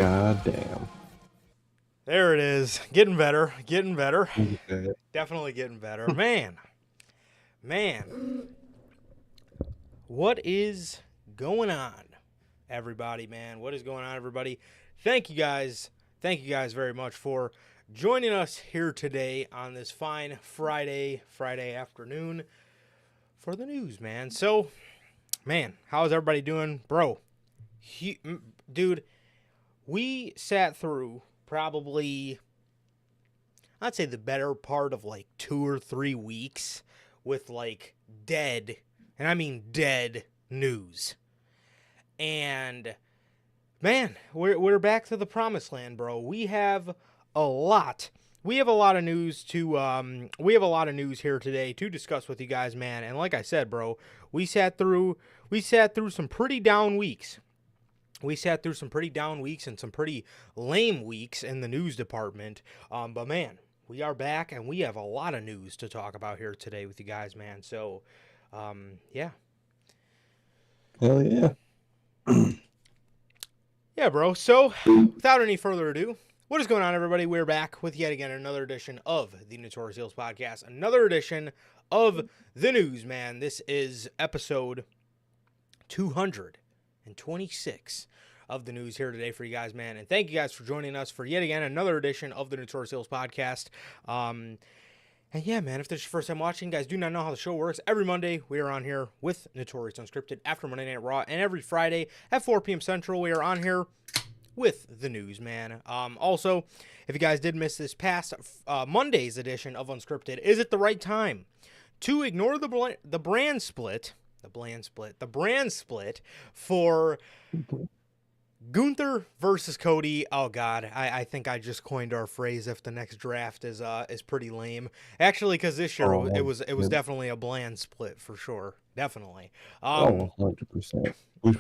God damn. There it is. Getting better. Getting better. Look at that. Definitely getting better. Man. What is going on, everybody, man? What is going on, everybody? Thank you guys. Thank you guys very much for joining us here today on this fine Friday afternoon for the news, man. So, man, how's everybody doing? Bro, dude, we sat through probably, I'd say, the better part of like 2 or 3 weeks with like dead, and I mean dead, news. And man, we're back to the promised land, bro. We have a lot of news to here today to discuss with you guys, man. And like I said, bro, we sat through some pretty down weeks. We sat through some pretty down weeks and some pretty lame weeks in the news department. But man, we are back and we have a lot of news to talk about here today with you guys, man. So, yeah. Hell yeah. Yeah, bro. So, without any further ado, what is going on, everybody? We're back with yet again another edition of the Notorious podcast, another edition of the news, man. This is episode 226 of the news here today for you guys, man. And thank you guys for joining us for yet again another edition of the Notorious podcast. And yeah, man, if this is your first time watching, guys, do not know how the show works. Every Monday, we are on here with Notorious Unscripted after Monday Night Raw. And every Friday at 4 p.m. Central, we are on here with the news, man. Also, if you guys did miss this past Monday's edition of Unscripted, is it the right time to ignore the brand split for Gunther versus Cody? Oh God, I think I just coined our phrase. If the next draft is pretty lame, actually, because this year it was definitely a bland split for sure, definitely. 100%. Wish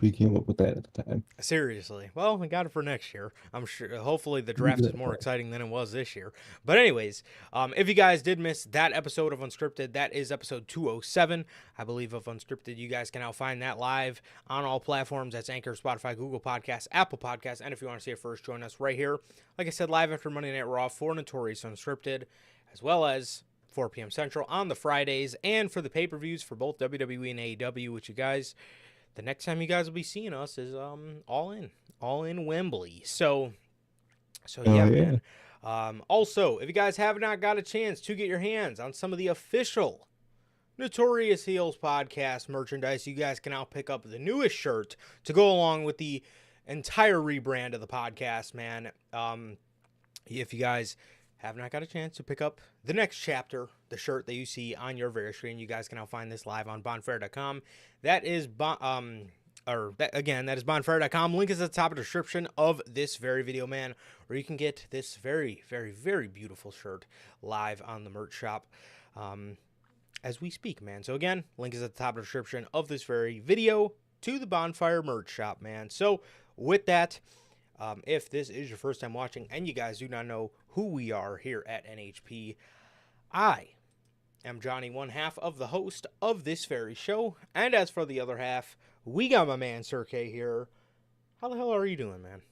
we came up with that at the time. Seriously. Well, we got it for next year. I'm sure. Hopefully, the draft is more exciting than it was this year. But anyways, if you guys did miss that episode of Unscripted, that is episode 207, I believe, of Unscripted. You guys can now find that live on all platforms. That's Anchor, Spotify, Google Podcasts, Apple Podcasts, and if you want to see it first, join us right here. Like I said, live after Monday Night Raw for Notorious Unscripted, as well as 4 p.m. Central on the Fridays, and for the pay-per-views for both WWE and AEW, which you guys, the next time you guys will be seeing us is all in Wembley. So yeah, man. Also, if you guys have not got a chance to get your hands on some of the official Notorious Heels podcast merchandise, you guys can now pick up the newest shirt to go along with the entire rebrand of the podcast, man. If you guys have not got a chance to pick up the next chapter, the shirt that you see on your very screen, you guys can now find this live on bonfire.com. That is that is bonfire.com. Link is at the top of the description of this very video, man, where you can get this very, very, very beautiful shirt live on the merch shop as we speak, man. So again, link is at the top of the description of this very video to the Bonfire merch shop, man. So with that, if this is your first time watching and you guys do not know who we are here at NHP, I am Johnny, one half of the host of this very show. And as for the other half, we got my man Sir K here. How the hell are you doing, man?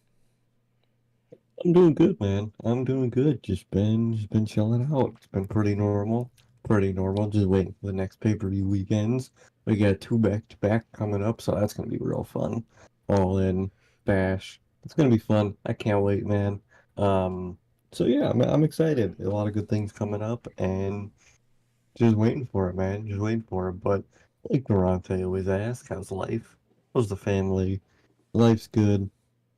I'm doing good, man. I'm doing good. Just been chilling out. It's been pretty normal. Just waiting for the next pay-per-view weekends. We got 2 back-to-back coming up, so that's gonna be real fun. All In, Bash. It's gonna be fun. I can't wait, man. So yeah, I'm excited. A lot of good things coming up, and just waiting for it, man. Just waiting for it. But like Durante always asks, how's life? How's the family? Life's good.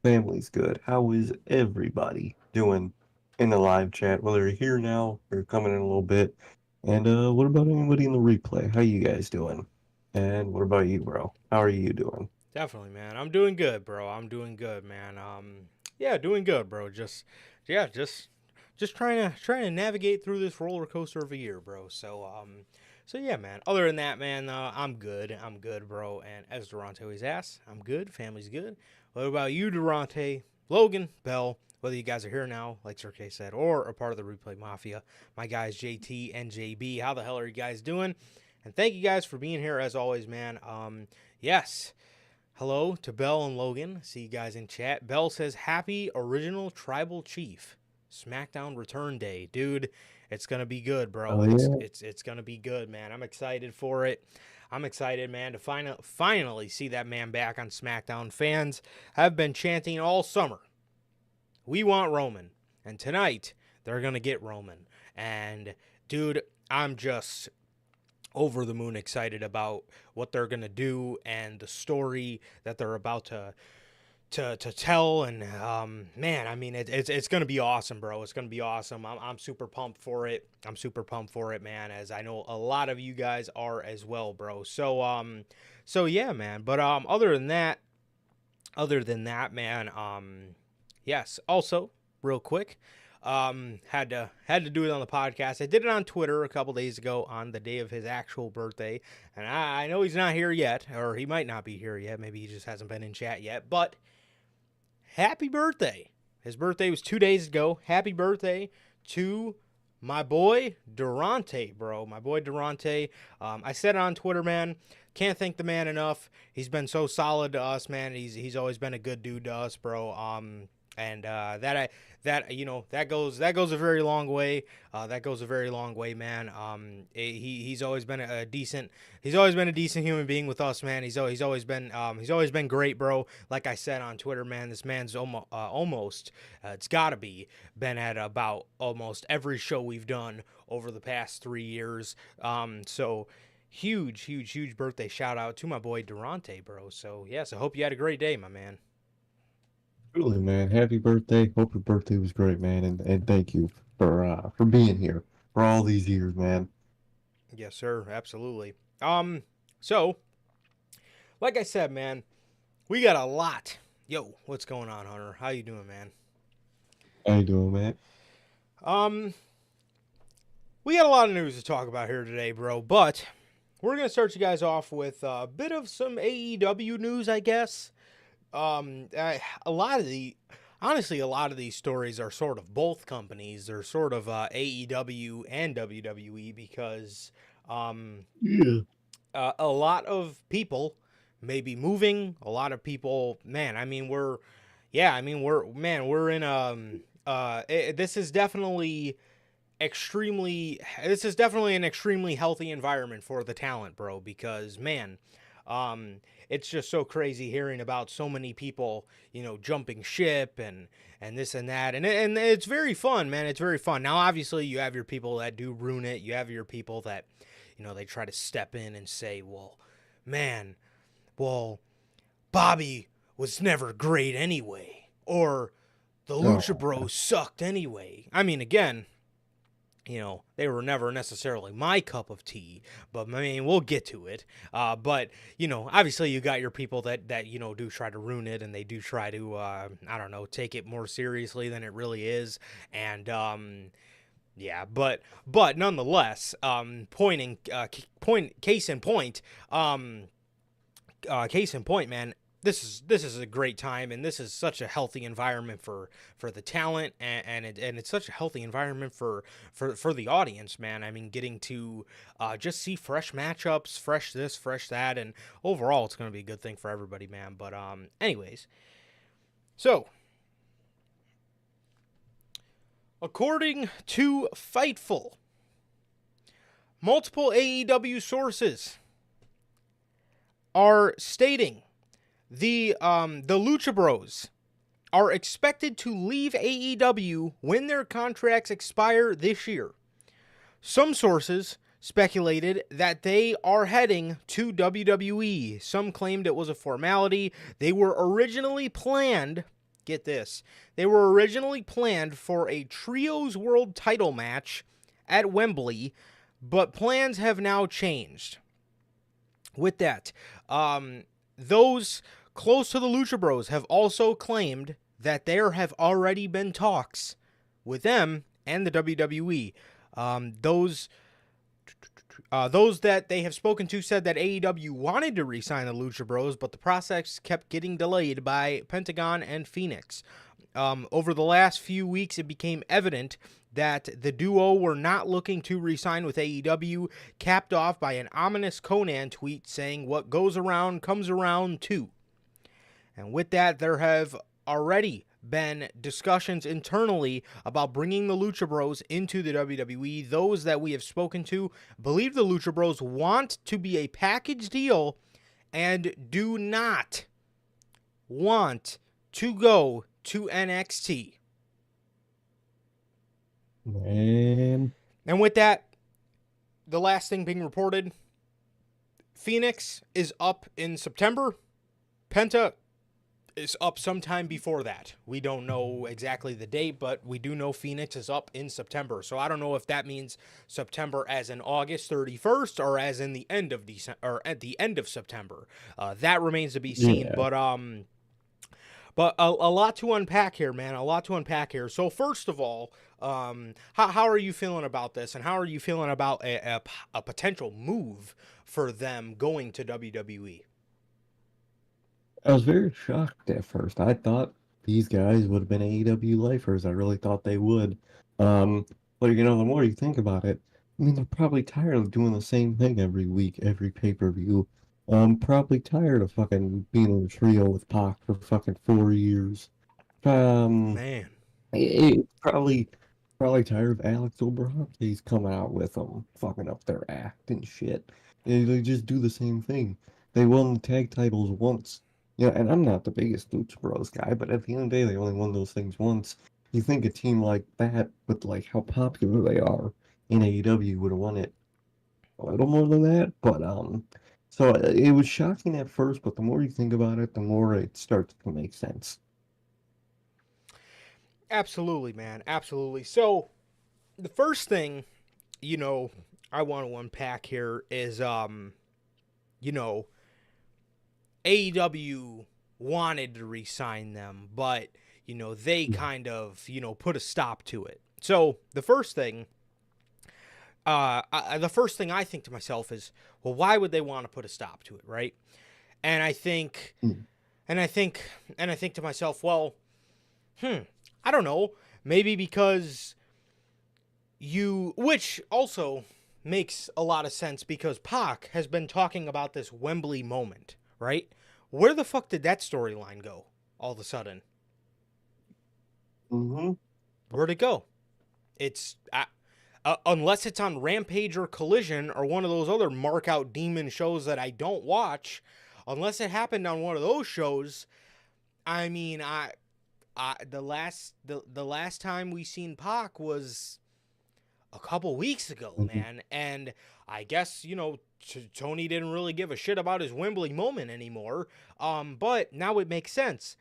Family's good. How is everybody doing in the live chat? Whether you're here now or coming in a little bit. And what about anybody in the replay? How you guys doing? And what about you, bro? How are you doing? Definitely, man. I'm doing good, bro. I'm doing good, man. Yeah, doing good, bro. Just trying to navigate through this roller coaster of a year, bro. So yeah, man. Other than that, man, I'm good. I'm good, bro. And as Durante always asks, I'm good. Family's good. What about you, Durante, Logan, Bell? Whether you guys are here now, like Sir K said, or a part of the Replay Mafia, my guys JT and JB, how the hell are you guys doing? And thank you guys for being here as always, man. Yes, Hello to Bell and Logan. See you guys in chat. Bell says, happy original tribal chief. SmackDown return day. Dude, it's going to be good, bro. Oh It's yeah. it's it's going to be good, man. I'm excited for it. I'm excited, man, to finally see that man back on SmackDown. Fans have been chanting all summer, we want Roman. And tonight, they're going to get Roman. And, dude, I'm just over the moon excited about what they're going to do and the story that they're about to tell. And man, I mean, it's going to be awesome, bro. It's going to be awesome. I'm super pumped for it. I'm super pumped for it, man, as I know a lot of you guys are as well, bro. So yeah, man. But other than that, man, yes, also real quick, had to do it on the podcast. I did it on Twitter a couple days ago on the day of his actual birthday, and I know he's not here yet, or he might not be here yet. Maybe he just hasn't been in chat yet. But happy birthday! His birthday was 2 days ago. Happy birthday to my boy Durante, bro. My boy Durante. I said it on Twitter, man. Can't thank the man enough. He's been so solid to us, man. He's always been a good dude to us, bro. And that goes a very long way. That goes a very long way, man. He's always been a decent human being with us, man. He's always been great, bro. Like I said on Twitter, man, this man's almost it's gotta be been at about almost every show we've done over the past 3 years. So huge birthday shout out to my boy Durante, bro. So yes, I hope you had a great day, my man. Truly, man. Happy birthday. Hope your birthday was great, man, and thank you for being here for all these years, man. Yes, sir. Absolutely. So like I said, man, we got a lot. Yo, what's going on, Hunter? How you doing, man? How you doing, man? Um, we got a lot of news to talk about here today, bro, but we're gonna start you guys off with a bit of some AEW news, I guess. A lot of these stories are sort of both companies. They're sort of AEW and WWE because Yeah. a lot of people may be moving. A lot of people, man. We're in this is definitely an extremely healthy environment for the talent, bro, because man, it's just so crazy hearing about so many people, jumping ship and this and that, and it's very fun, man. It's very fun. Now, obviously, you have your people that do ruin it. You have your people that, they try to step in and say, well, man, well, Bobby was never great anyway, or the Lucha Oh, Bros sucked anyway. I mean, again, they were never necessarily my cup of tea, but I mean, we'll get to it. But, obviously you got your people that, do try to ruin it, and they do try to, I don't know, take it more seriously than it really is. And, yeah, but nonetheless, case in point, man, this is a great time, and this is such a healthy environment for the talent, and it's such a healthy environment for the audience, man. I mean, getting to just see fresh matchups, fresh this, fresh that, and overall, it's going to be a good thing for everybody, man. But anyways, so according to Fightful, multiple AEW sources are stating the Lucha Bros are expected to leave AEW when their contracts expire this year. Some sources speculated that they are heading to WWE. Some claimed it was a formality. They were originally planned, get this, they were originally planned for a Trios World title match at Wembley, but plans have now changed. With that, those close to the Lucha Bros have also claimed that there have already been talks with them and the WWE. Those that they have spoken to said that AEW wanted to re-sign the Lucha Bros, but the process kept getting delayed by Pentagon and Phoenix. Over the last few weeks, it became evident that the duo were not looking to re-sign with AEW, capped off by an ominous Conan tweet saying, "What goes around comes around too." And with that, there have already been discussions internally about bringing the Lucha Bros into the WWE. Those that we have spoken to believe the Lucha Bros want to be a package deal and do not want to go to NXT. Man. And with that, the last thing being reported, Phoenix is up in September. Penta is up sometime before that. We don't know exactly the date, but we do know Phoenix is up in September. So I don't know if that means September as in August 31st or as in the end of December or at the end of September. That remains to be seen. Yeah. But a lot to unpack here, man. A lot to unpack here. So first of all, how are you feeling about this, and how are you feeling about a potential move for them going to WWE? I was very shocked at first. I thought these guys would have been AEW lifers. I really thought they would. But the more you think about it, I mean, they're probably tired of doing the same thing every week, every pay-per-view. Probably tired of fucking being in a trio with Pac for fucking 4 years. Um, Man. probably tired of Alex Oberhantes coming out with them, fucking up their act and shit. They just do the same thing. They won the tag titles once. Yeah, and I'm not the biggest Lucha Bros guy, but at the end of the day, they only won those things once. You think a team like that, with like how popular they are in AEW, would have won it a little more than that, but so it was shocking at first, but the more you think about it, the more it starts to make sense. Absolutely, man. Absolutely. So the first thing, I want to unpack here is, AEW wanted to re-sign them, but, they Yeah. kind of, put a stop to it. So the first thing, I think to myself is, well, why would they want to put a stop to it, right? And I think, Mm. and I think, and I think to myself, well, I don't know, maybe because which also makes a lot of sense because Pac has been talking about this Wembley moment, right? Where the fuck did that storyline go all of a sudden? Mm-hmm. Where'd it go? It's unless it's on Rampage or Collision or one of those other mark out demon shows that I don't watch, unless it happened on one of those shows. I mean, the last time we seen Pac was a couple weeks ago, Mm-hmm. man, and I guess Tony didn't really give a shit about his Wembley moment anymore. But now it makes sense.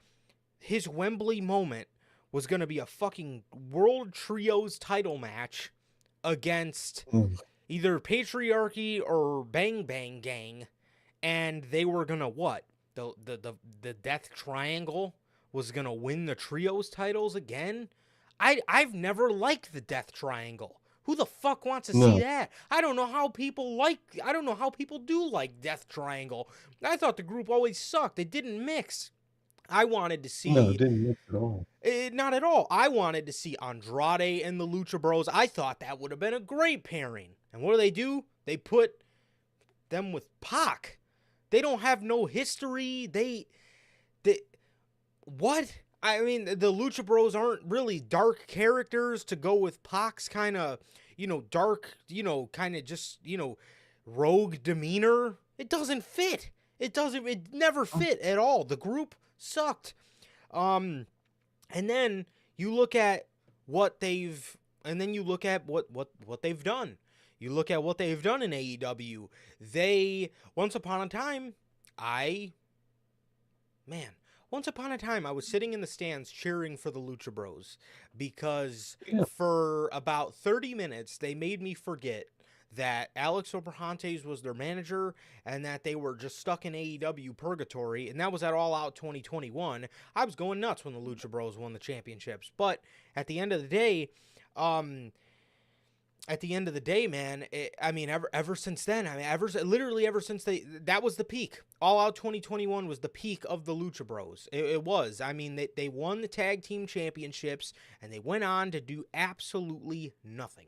His Wembley moment was gonna be a fucking World Trios title match against Mm. either Patriarchy or Bang Bang Gang, and they were gonna what? The Death Triangle was gonna win the Trios titles again. I've never liked the Death Triangle. Who the fuck wants to see No, that? I don't know how people do like Death Triangle. I thought the group always sucked. They didn't mix. I wanted to no, it see didn't mix at all. not at all. I wanted to see Andrade and the Lucha Bros. I thought that would have been a great pairing. And what do? They put them with Pac. They don't have no history. They what? I mean, the Lucha Bros aren't really dark characters to go with Pac's kind of, dark, kind of just, rogue demeanor. It doesn't fit. It never fit at all. The group sucked. And then you look at what they've, and then you look at what they've done. You look at what they've done in AEW. Once upon a time, I was sitting in the stands cheering for the Lucha Bros because Yeah. for about 30 minutes, they made me forget that Alex Oberhantes was their manager and that they were just stuck in AEW purgatory, and that was at All Out 2021. I was going nuts when the Lucha Bros won the championships, but at the end of the day, man, ever since then, literally ever since that was the peak. All Out 2021 was the peak of the Lucha Bros. It was. I mean, they won the tag team championships, and they went on to do absolutely nothing.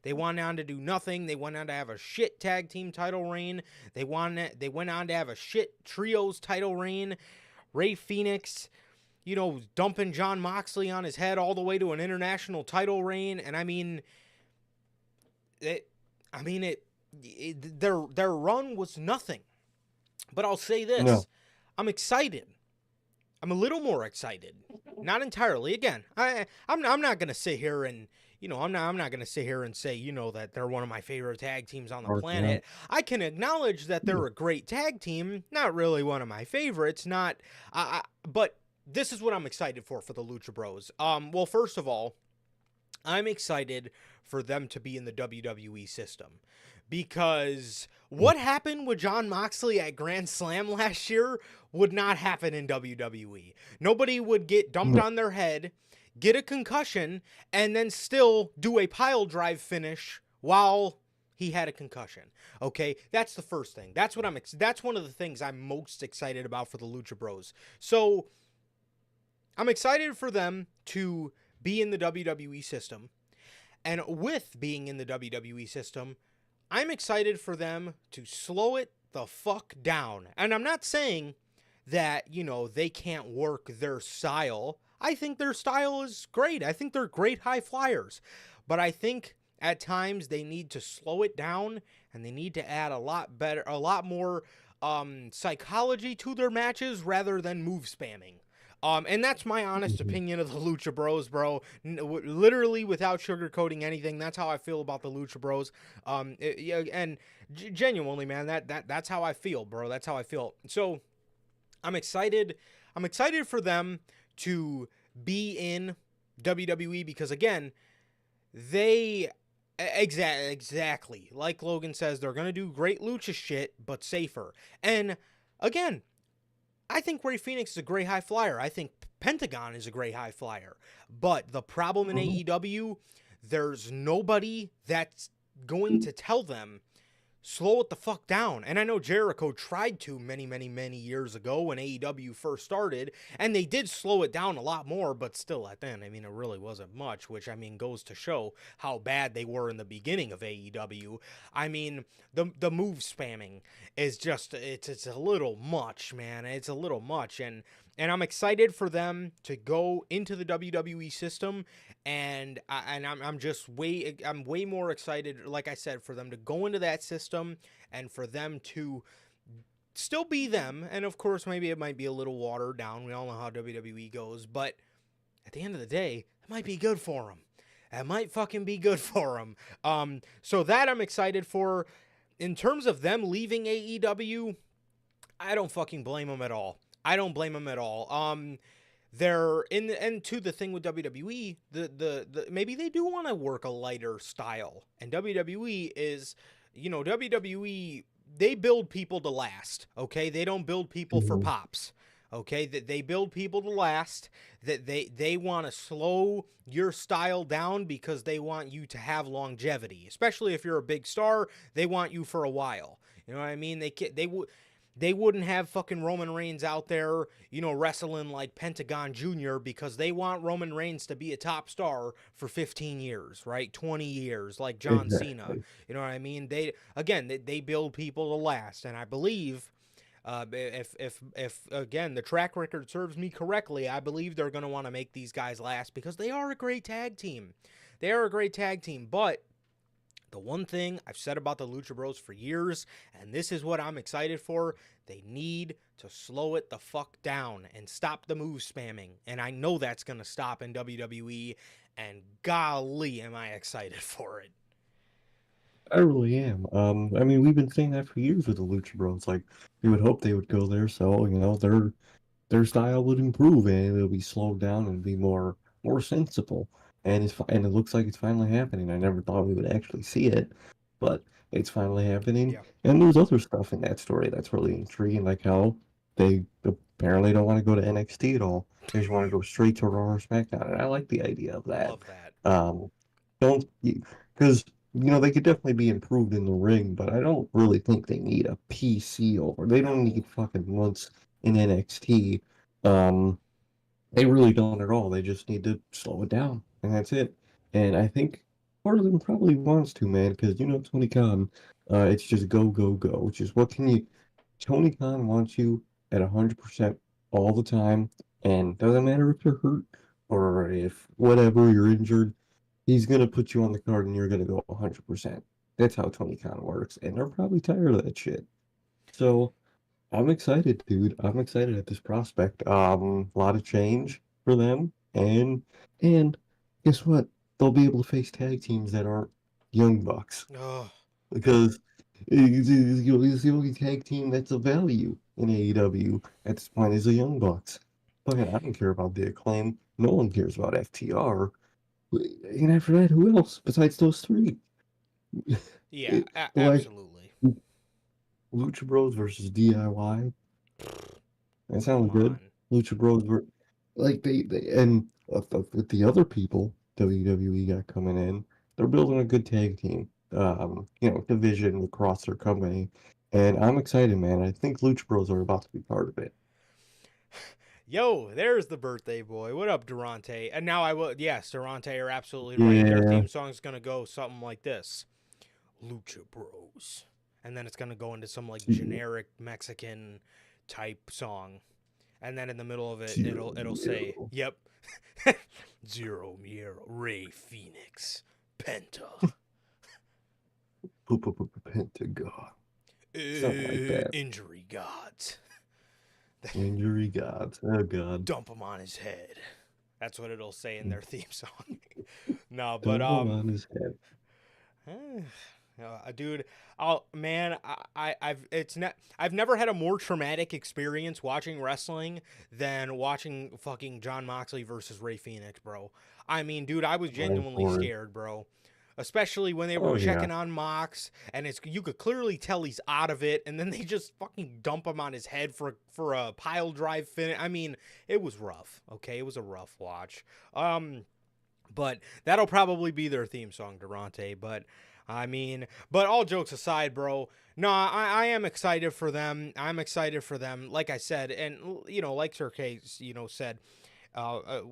They went on to do nothing. They went on to have a shit tag team title reign. They went on to have a shit trios title reign. Ray Phoenix, dumping Jon Moxley on his head all the way to an international title reign. And I mean, their run was nothing. But I'll say this: No. I'm excited. I'm a little more excited. Not entirely. Again, I'm not gonna sit here and I'm not gonna sit here and say that they're one of my favorite tag teams on the planet. I can acknowledge that they're a great tag team. Not really one of my favorites. But this is what I'm excited for the Lucha Bros. Well, first of all, I'm excited for them to be in the WWE system. Because what happened with Jon Moxley at Grand Slam last year would not happen in WWE. Nobody would get dumped on their head, get a concussion, and then still do a pile drive finish while he had a concussion. Okay, that's the first thing. That's one of the things I'm most excited about for the Lucha Bros. So I'm excited for them to be in the WWE system. And with being in the WWE system, I'm excited for them to slow it the fuck down. And I'm not saying that, they can't work their style. I think their style is great. I think they're great high flyers. But I think at times they need to slow it down and they need to add a lot more psychology to their matches rather than move spamming. And that's my honest opinion of the Lucha Bros, bro. Literally, without sugarcoating anything, that's how I feel about the Lucha Bros. And genuinely, man, that's how I feel, bro. That's how I feel. So, I'm excited. I'm excited for them to be in WWE because, again, they exactly like Logan says, they're gonna do great Lucha shit, but safer. And again, I think Ray Phoenix is a great high flyer. I think Pentagon is a great high flyer. But the problem in AEW, there's nobody that's going to tell them, slow it the fuck down. And I know Jericho tried to many, many, many years ago when AEW first started, and they did slow it down a lot more, but still at then, it really wasn't much, which, goes to show how bad they were in the beginning of AEW. The move spamming is just, it's a little much, man. It's a little much, and I'm excited for them to go into the WWE system, and I'm way more excited, like I said, for them to go into that system and for them to still be them. And of course, maybe it might be a little watered down. We all know how WWE goes, but at the end of the day, it might be good for them. It might fucking be good for them. So that I'm excited for. In terms of them leaving AEW, I don't fucking blame them at all. I don't blame them at all. They're in the, and to the thing with WWE, the maybe they do want to work a lighter style, and WWE is, WWE, they build people to last. Okay, they don't build people for pops. Okay, that they build people to last. That they want to slow your style down because they want you to have longevity. Especially if you're a big star, they want you for a while. You know what I mean? They wouldn't have fucking Roman Reigns out there, wrestling like Pentagon Jr. because they want Roman Reigns to be a top star for 15 years, right? 20 years, like John Cena. You know what I mean? They build people to last, and I believe, if again the track record serves me correctly, I believe they're going to want to make these guys last because they are a great tag team. They are a great tag team, but the one thing I've said about the Lucha Bros for years, and this is what I'm excited for, they need to slow it the fuck down and stop the move spamming. And I know that's going to stop in WWE, and golly, am I excited for it. I really am. We've been saying that for years with the Lucha Bros. Like, we would hope they would go there, so their style would improve and it'll be slowed down and be more sensible. And it looks like it's finally happening. I never thought we would actually see it, but it's finally happening. Yeah. And there's other stuff in that story that's really intriguing, like how they apparently don't want to go to NXT at all. They just want to go straight to Raw or SmackDown, and I like the idea of that. Love that. Don't because they could definitely be improved in the ring, but I don't really think they need a PC over. They don't need fucking months in NXT. They really don't at all. They just need to slow it down, and that's it. And I think part of them probably wants to, man, because Tony Khan, it's just go, go, go. Which is what can you? Tony Khan wants you at 100%. all the time, and doesn't matter if you're hurt or if whatever you're injured, he's gonna put you on the card and you're gonna go 100%. That's how Tony Khan works, and they're probably tired of that shit. So I'm excited, dude. I'm excited at this prospect. A lot of change for them, and guess what? They'll be able to face tag teams that aren't Young Bucks Oh, because it's the only tag team that's of value in AEW at this point is the Young Bucks. Fucking, I don't care about the Acclaim. No one cares about FTR. And after that, who else besides those three? yeah, Like absolutely. Lucha Bros versus DIY. That Come sounds good. on. Lucha Bros were like they and with the other people WWE got coming in, they're building a good tag team. Division across their company, and I'm excited, man. I think Lucha Bros are about to be part of it. Yo, there's the birthday boy. What up, Durante? And now I will. Yes, Durante, you're absolutely right. Their Yeah, theme song's gonna go something like this: Lucha Bros, and then it's gonna go into some like generic Mexican type song, and then in the middle of it, Zero it'll say, Miedo. "Yep, Zero Miedo, Ray Phoenix, Penta, Pentagon, something like that. Injury Gods." Injury gods. Oh god. Dump him on his head. That's what it'll say in their theme song. No, but Dump him on his head. dude, oh man, I've never had a more traumatic experience watching wrestling than watching fucking John Moxley versus Ray Phoenix, bro. I mean, dude, I was I'm genuinely for it. scared, bro. Especially when they were Oh yeah. checking on Mox, and you could clearly tell he's out of it, and then they just fucking dump him on his head for a pile drive finish. I mean, it was rough. Okay, it was a rough watch. But that'll probably be their theme song, Durante. But I mean, but all jokes aside, bro. No, I am excited for them. I'm excited for them. Like I said, and like Sir K, said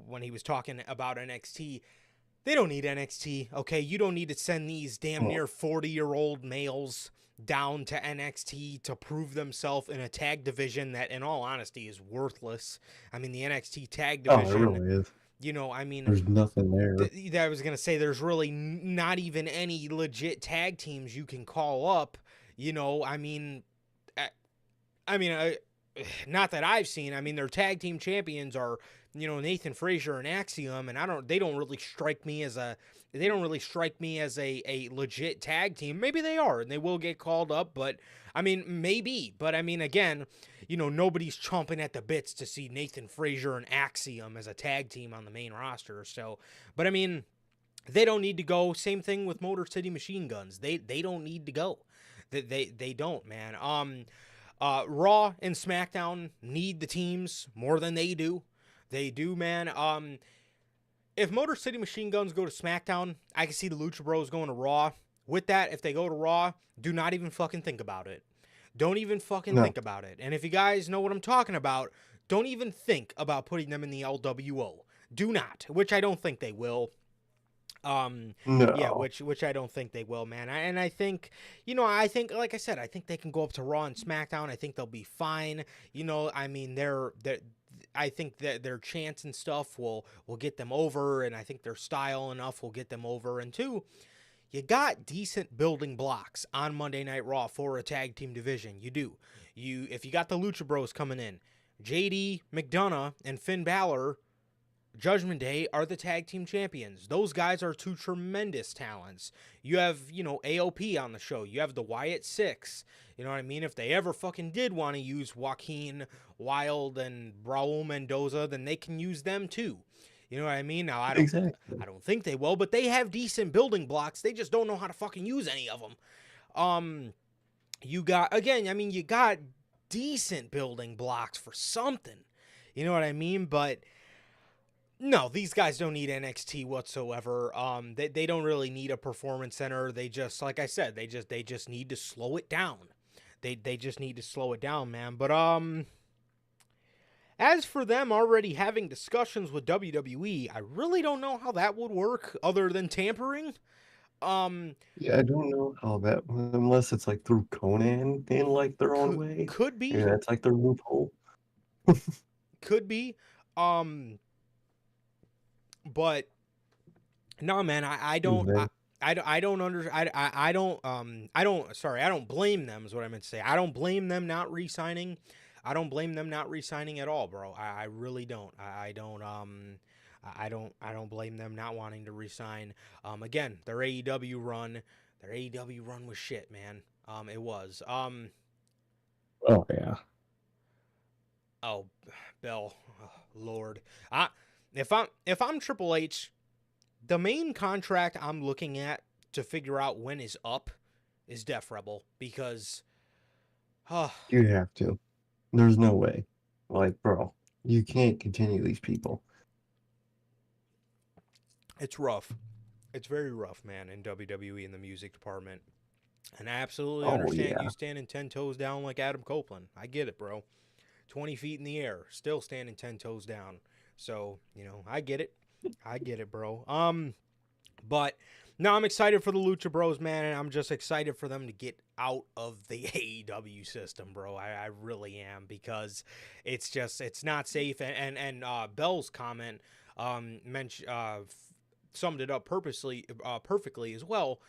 when he was talking about NXT, they don't need NXT. Okay, you don't need to send these damn Oh, near 40-year-old males down to NXT to prove themselves in a tag division that, in all honesty, is worthless. I mean, the NXT tag oh, it division. really is. I mean, There's nothing there. I was gonna say there's really not even any legit tag teams you can call up. I mean, I, I mean, not that I've seen. I mean, their tag team champions are Nathan Frazier and Axiom, and they don't really strike me as a legit tag team. Maybe they are, and they will get called up, but I mean, maybe. But I mean, again, nobody's chomping at the bits to see Nathan Frazier and Axiom as a tag team on the main roster. So, but I mean, they don't need to go. Same thing with Motor City Machine Guns. They don't need to go. They don't, man. Raw and SmackDown need the teams more than they do. They do, man. If Motor City Machine Guns go to SmackDown, I can see the Lucha Bros going to Raw. With that, if they go to Raw, do not even fucking think about it. Don't even fucking No, think about it. And if you guys know what I'm talking about, don't even think about putting them in the LWO. Do not, which I don't think they will. Yeah, no. which I don't think they will, man. And I think, like I said, I think they can go up to Raw and SmackDown. I think they'll be fine. I mean, I think that their chance and stuff will get them over, and I think their style enough will get them over. And two, you got decent building blocks on Monday Night Raw for a tag team division. You do. If you got the Lucha Bros coming in, JD McDonough and Finn Balor, Judgment Day, are the tag team champions. Those guys are two tremendous talents. You have, AOP on the show. You have the Wyatt Six. You know what I mean? If they ever fucking did want to use Joaquin Wild and Raul Mendoza, then they can use them too. You know what I mean? Now Exactly. I don't think they will, but they have decent building blocks. They just don't know how to fucking use any of them. You got, again, I mean, you got decent building blocks for something. You know what I mean? But no, these guys don't need NXT whatsoever. They don't really need a performance center. They just, like I said, they just need to slow it down. They just need to slow it down, man. But as for them already having discussions with WWE, I really don't know how that would work other than tampering. Um, Yeah, I don't know how that unless it's like through Conan in like their own way. could Maybe be. that's like their loophole. Could be. But no, man, I don't. They, I don't under I don't I don't sorry I don't blame them is what I meant to say. I don't blame them not re-signing. I don't blame them not re-signing at all, bro. I really don't. I don't blame them not wanting to re-sign. Again, their AEW run was shit, man. It was. oh yeah. Oh, Bill, oh, Lord. I if I'm Triple H, the main contract I'm looking at to figure out when is up is Def Rebel because You have to. There's no way. Like, bro, you can't continue these people. it's rough. It's very rough, man, in WWE in the music department. And I absolutely Oh understand you yeah. standing 10 toes down like Adam Copeland. I get it, bro. 20 feet in the air, still standing 10 toes down. So, I get it. I get it, bro. But no, I'm excited for the Lucha Bros, man, and I'm just excited for them to get out of the AEW system, bro. I really am because it's not safe. And Bell's comment summed it up perfectly as well.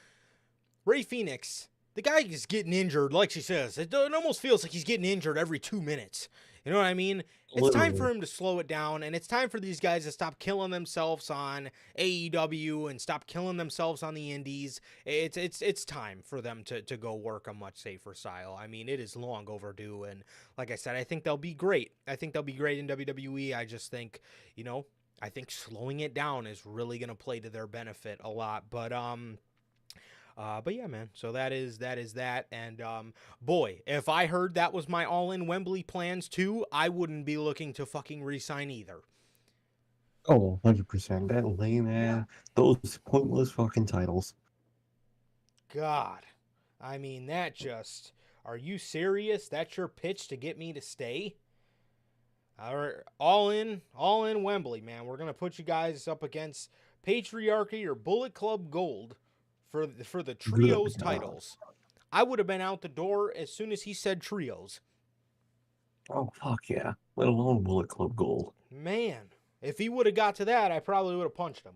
Ray Phoenix, the guy is getting injured, like she says. It almost feels like he's getting injured every 2 minutes. You know what I mean? It's time for Literally. him to slow it down, and it's time for these guys to stop killing themselves on AEW and stop killing themselves on the indies. It's time for them to go work a much safer style. I mean, it is long overdue, and like I said, I think they'll be great. I think they'll be great in WWE. I just think, I think slowing it down is really gonna play to their benefit a lot. But yeah, man. So that is that. And boy, if I heard that was my all-in Wembley plans too, I wouldn't be looking to fucking re-sign either. Oh, 100%. That lame ass, those pointless fucking titles. God, I mean that just. Are you serious? That's your pitch to get me to stay? All in Wembley, man. We're gonna put you guys up against Patriarchy or Bullet Club Gold for the trios Good God. titles. I would have been out the door as soon as he said trios. Oh, fuck yeah. Let alone Bullet Club Gold. Man, if he would have got to that, I probably would have punched him.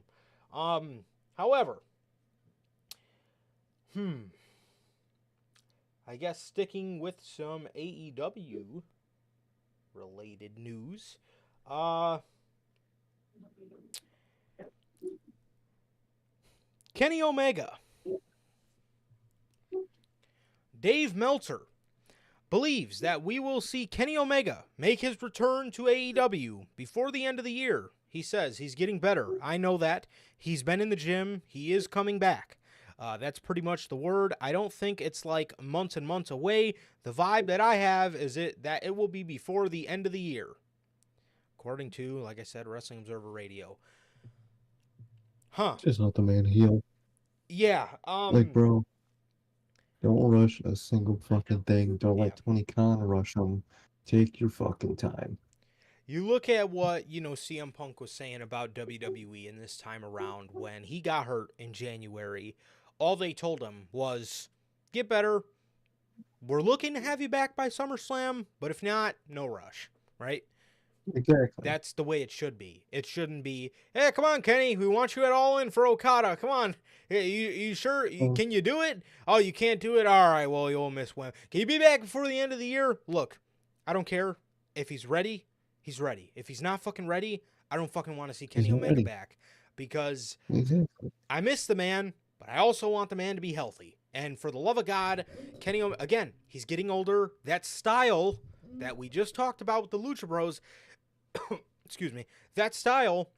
However, I guess sticking with some AEW related news. Kenny Omega, Dave Meltzer believes that we will see Kenny Omega make his return to AEW before the end of the year. He says he's getting better. I know that. He's been in the gym. He is coming back. That's pretty much the word. I don't think it's like months and months away. The vibe that I have is that it will be before the end of the year. According to, like I said, Wrestling Observer Radio. Huh. Just let the man heal. Yeah. Like, bro, don't rush a single fucking thing. Don't Yeah. let Tony Khan rush them. Take your fucking time. You look at what, CM Punk was saying about WWE in this time around when he got hurt in January. All they told him was, get better. We're looking to have you back by SummerSlam, but if not, no rush, right? Exactly. That's the way it should be. It shouldn't be, hey, come on, Kenny, we want you at All In for Okada. Come on. Hey, you sure? Can you do it? Oh, you can't do it? All right, well, you'll miss one. Can you be back before the end of the year? Look, I don't care. If he's ready, he's ready. If he's not fucking ready, I don't fucking want to see Kenny He's Omega ready. back because Exactly. I miss the man, but I also want the man to be healthy. And for the love of God, Kenny Omega, again, he's getting older. That style that we just talked about with the Lucha Bros, excuse me, that style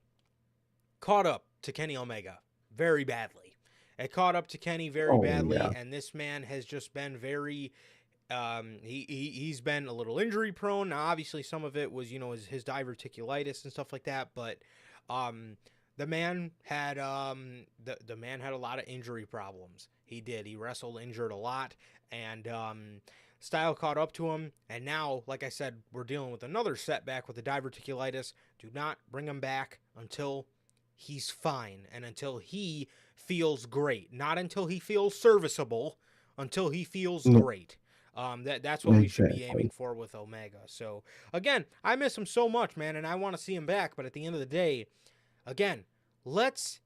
caught up to Kenny Omega very badly. It caught up to Kenny very badly, Yeah. and this man has just been very. He's been a little injury prone. Now, obviously, some of it was his diverticulitis and stuff like that, but the man had the man had a lot of injury problems. He did. He wrestled injured a lot, and style caught up to him. And now, like I said, we're dealing with another setback with the diverticulitis. Do not bring him back until he's fine and until he feels great. Not until he feels serviceable. Until he feels No. great. That's what we should be Exactly. aiming for with Omega. So again, I miss him so much, man, and I want to see him back. But at the end of the day, again, let's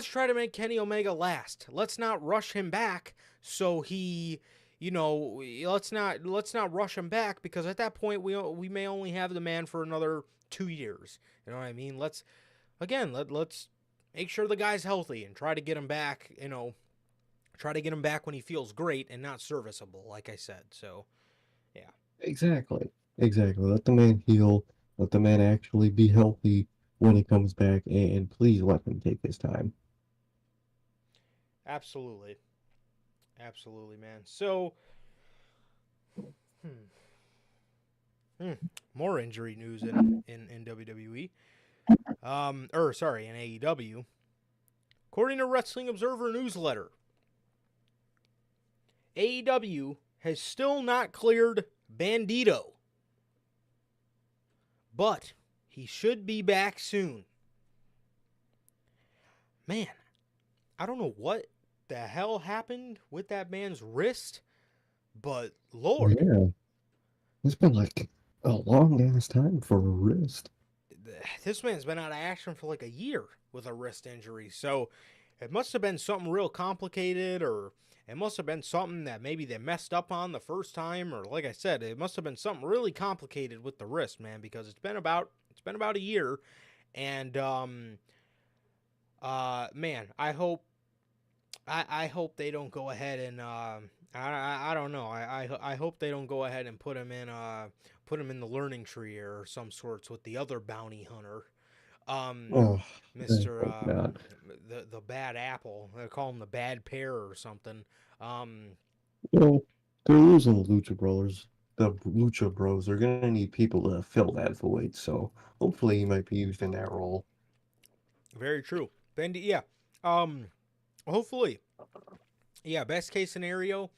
try to make Kenny Omega last. Let's not rush him back. So he, let's not rush him back, because at that point we may only have the man for another 2 years. You know what I mean? Let's make sure the guy's healthy and try to get him back. Try to get him back when he feels great and not serviceable, like I said. So, yeah. Exactly. Exactly. Let the man heal. Let the man actually be healthy when he comes back, and please let him take his time. Absolutely. Absolutely, man. So, more injury news in WWE. In AEW. According to Wrestling Observer newsletter, AEW has still not cleared Bandito, but he should be back soon. Man, I don't know what the hell happened with that man's wrist, but Lord, Yeah. It's been like a long ass time for a wrist. this man's been out of action for like a year with a wrist injury. So it must have been something real complicated, or it must have been something that maybe they messed up on the first time, or like I said, it must have been something really complicated with the wrist, man, because it's been about a year. And man, I hope they don't go ahead and I don't know. I hope they don't go ahead and put him in the learning tree or some sorts with the other bounty hunter, Oh, I Mister hope not. the bad apple. They call him the bad pear or something. Um, You know, they're losing the Lucha Brothers. The Lucha Bros are gonna need people to fill that void, so hopefully he might be used in that role. very true. Bendy, yeah. Um, hopefully, yeah. Best case scenario,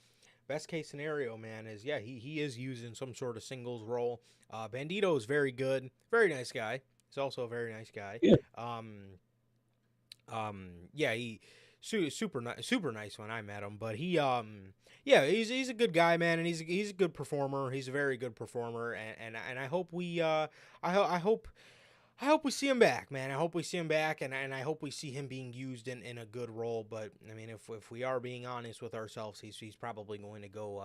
man, is yeah, he is using some sort of singles role. Bandito is very good, very nice guy. He's also a very nice guy. Yeah, Um, yeah, he super nice when I met him, but yeah, he's a good guy, man, and he's a good performer. He's a very good performer, and I hope I hope we see him back, man. I hope we see him back, and I hope we see him being used in a good role. But I mean, if we are being honest with ourselves, he's probably going to go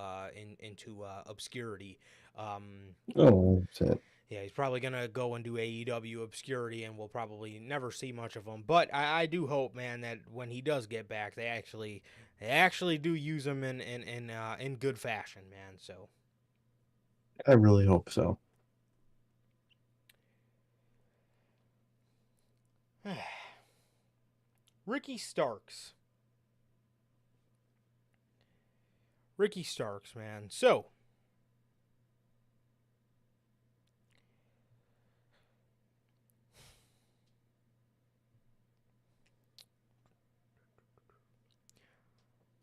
into obscurity. Um, oh, that's it. yeah, he's probably gonna go and do AEW obscurity, and we'll probably never see much of him. But I do hope, man, that when he does get back, they actually do use him in good fashion, man. So I really hope so. Ricky Starks. Ricky Starks, man. So,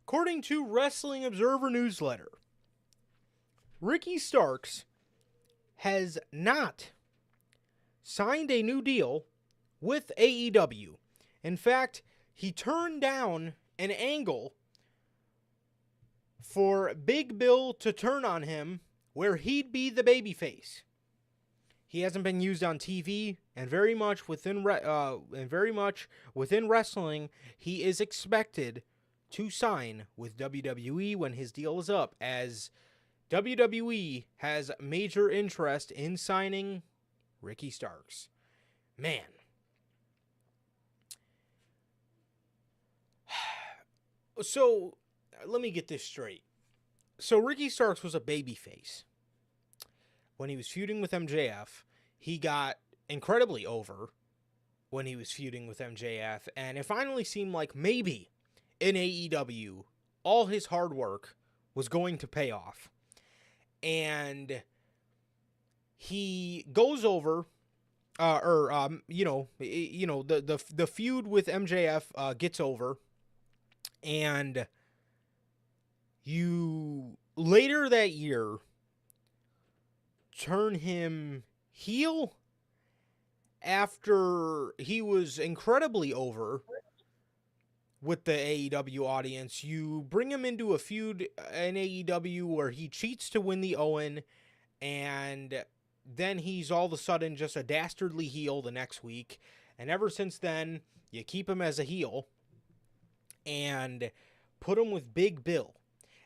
according to Wrestling Observer newsletter, Ricky Starks has not signed a new deal with AEW. In fact, he turned down an angle for Big Bill to turn on him where he'd be the babyface. He hasn't been used on TV, and very much within wrestling, he is expected to sign with WWE when his deal is up, as WWE has major interest in signing Ricky Starks. Man. So, let me get this straight. So, Ricky Starks was a babyface. When he was feuding with MJF, he got incredibly over when he was feuding with MJF, and it finally seemed like maybe in AEW, all his hard work was going to pay off. And he goes over, the feud with MJF gets over, and you later that year turn him heel after he was incredibly over with the AEW audience. You bring him into a feud in AEW where he cheats to win the Owen, and then he's all of a sudden just a dastardly heel the next week. And ever since then, you keep him as a heel and put him with Big Bill.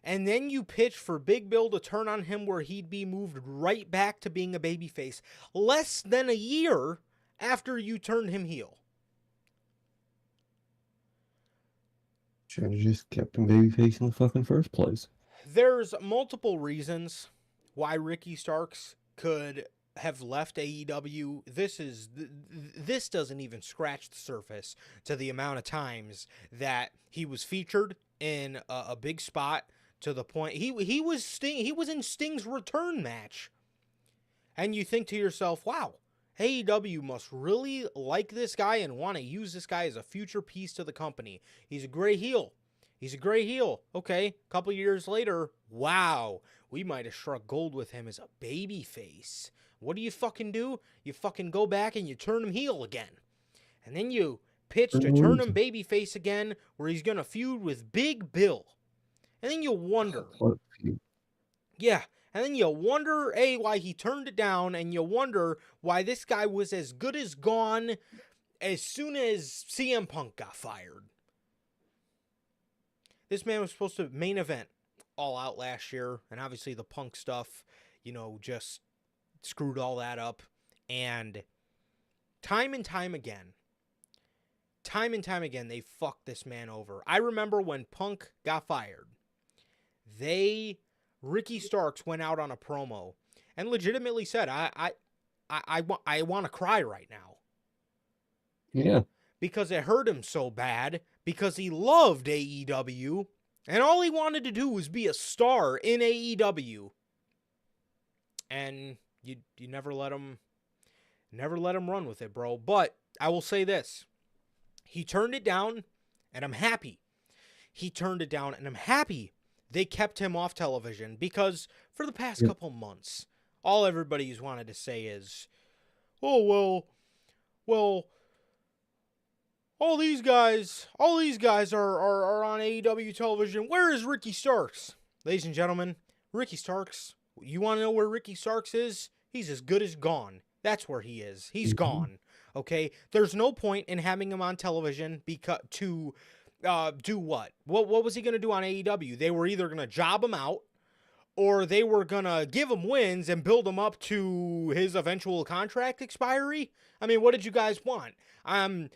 And then you pitch for Big Bill to turn on him where he'd be moved right back to being a babyface less than a year after you turned him heel. Should have just kept him babyface in the fucking first place. There's multiple reasons why Ricky Starks could have left AEW. This doesn't even scratch the surface to the amount of times that he was featured in a big spot, to the point he was in Sting's return match. And you think to yourself, wow, AEW must really like this guy and want to use this guy as a future piece to the company. He's a great heel. He's a great heel. Okay, a couple years later, wow, we might have struck gold with him as a baby face. What do? You fucking go back and you turn him heel again. And then you pitch to turn him babyface again, where he's going to feud with Big Bill. And then you wonder. Yeah, and then you wonder, A, why he turned it down, and you wonder why this guy was as good as gone as soon as CM Punk got fired. This man was supposed to main event All Out last year, and obviously the Punk stuff, just screwed all that up. And time and time again, they fucked this man over. I remember when Punk got fired, Ricky Starks went out on a promo and legitimately said, I want to cry right now. Yeah. Because it hurt him so bad, because he loved AEW, and all he wanted to do was be a star in AEW. And you never let him run with it, bro. But I will say this. He turned it down, and I'm happy. They kept him off television, because for the past couple months, all everybody's wanted to say is, oh, well, all these guys are on AEW television. Where is Ricky Starks? Ladies and gentlemen, Ricky Starks, you want to know where Ricky Starks is? He's as good as gone. That's where he is. He's gone. Okay? There's no point in having him on television to do what? What was he going to do on AEW? They were either going to job him out, or they were going to give him wins and build him up to his eventual contract expiry. I mean, what did you guys want? I'm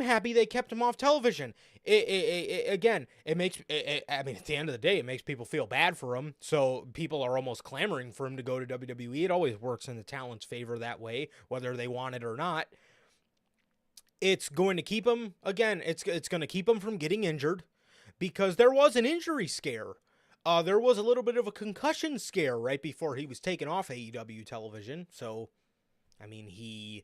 happy they kept him off television. Again, it makes, I mean, at the end of the day, it makes people feel bad for him. So people are almost clamoring for him to go to WWE. It always works in the talent's favor that way, whether they want it or not. It's going to keep him, again, it's going to keep him from getting injured, because there was an injury scare. There was a little bit of a concussion scare right before he was taken off AEW television. So, I mean, he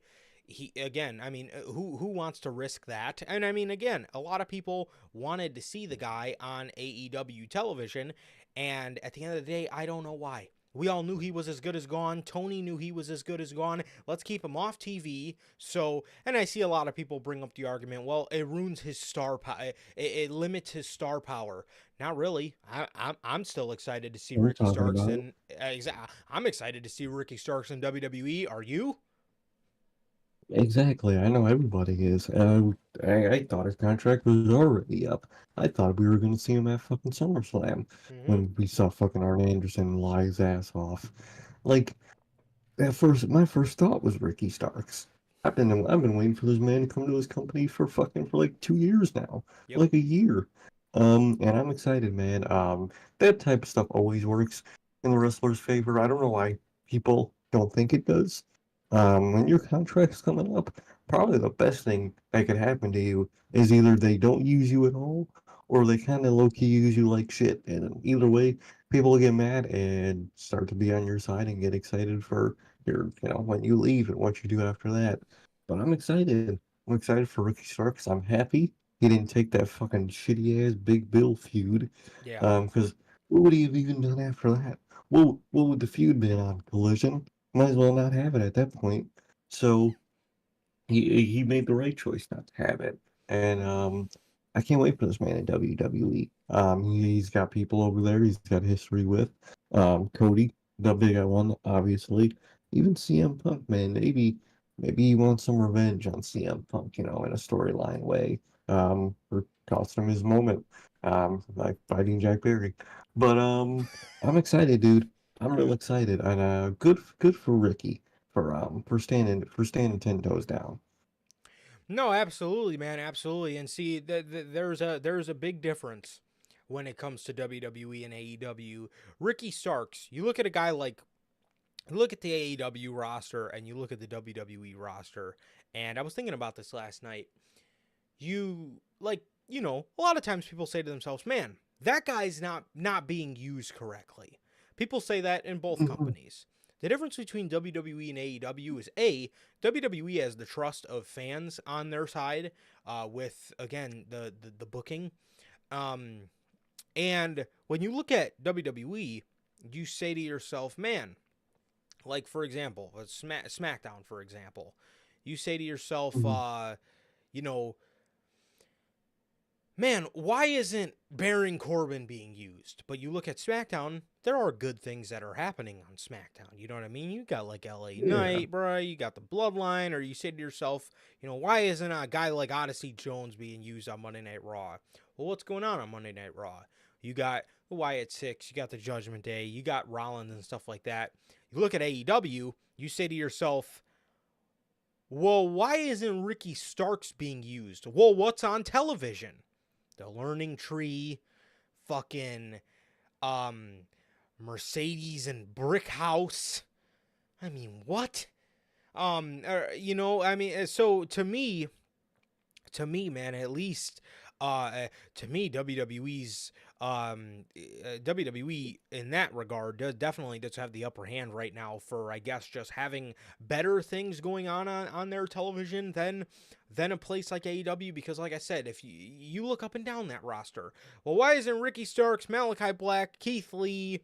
again, I mean, who wants to risk that? And I mean, again, a lot of people wanted to see the guy on AEW television, and at the end of the day, I don't know why. We all knew he was as good as gone. Tony knew he was as good as gone. Let's keep him off TV. So, and I see a lot of people bring up the argument, well, it ruins his star power. It limits his star power. Not really. I'm still excited to see Ricky Starks in. I'm excited to see Ricky Starks in WWE. Are you? Exactly. I know everybody is. I thought his contract was already up. I thought we were going to see him at fucking SummerSlam when we saw fucking Arn Anderson lie his ass off. Like, my first thought was Ricky Starks. I've been waiting for this man to come to his company for like 2 years now, Yep. like a year. And I'm excited, man. That type of stuff always works in the wrestler's favor. I don't know why people don't think it does. When your contract's coming up, probably the best thing that could happen to you is either they don't use you at all, or they kind of low-key use you like shit. And either way, people get mad and start to be on your side and get excited for when you leave and what you do after that. But I'm excited. I'm excited for Ricky Starks. I'm happy he didn't take that fucking shitty-ass Big Bill feud. Yeah. Because what would he have even done after that? What would the feud been on? Collision? Might as well not have it at that point. So he made the right choice not to have it. And I can't wait for this man in WWE. He's got people over there. He's got history with Cody, the big one, obviously. Even CM Punk, man. Maybe he wants some revenge on CM Punk, in a storyline way. For costing him his moment. Like fighting Jack Perry. But I'm excited, dude. I'm real excited, and good for Ricky for standing 10 toes down. No, absolutely, man, absolutely. And see, there's a big difference when it comes to WWE and AEW. Ricky Starks, you look at a guy like look at the AEW roster and you look at the WWE roster, and I was thinking about this last night. You like, a lot of times people say to themselves, "Man, that guy's not being used correctly." People say that in both Mhm. companies. The difference between WWE and AEW is WWE has the trust of fans on their side, with again the booking. Um, and when you look at WWE, you say to yourself, "Man, like for example, SmackDown, for example, you say to yourself, Mhm. you know, man, why isn't Baron Corbin being used?" But you look at SmackDown, there are good things that are happening on SmackDown. You know what I mean? You got like LA Yeah. Knight, bro. You got the Bloodline, or you say to yourself, why isn't a guy like Odyssey Jones being used on Monday Night Raw? Well, what's going on Monday Night Raw? You got the Wyatt Six, you got the Judgment Day, you got Rollins and stuff like that. You look at AEW, you say to yourself, well, why isn't Ricky Starks being used? Well, what's on television? The Learning Tree, fucking um Mercedes and Brick House. I mean, what? I mean, so to me, man, at least, to me, WWE in that regard does have the upper hand right now for, I guess, just having better things going on their television than a place like AEW. Because, like I said, if you look up and down that roster, well, why isn't Ricky Starks, Malachi Black, Keith Lee,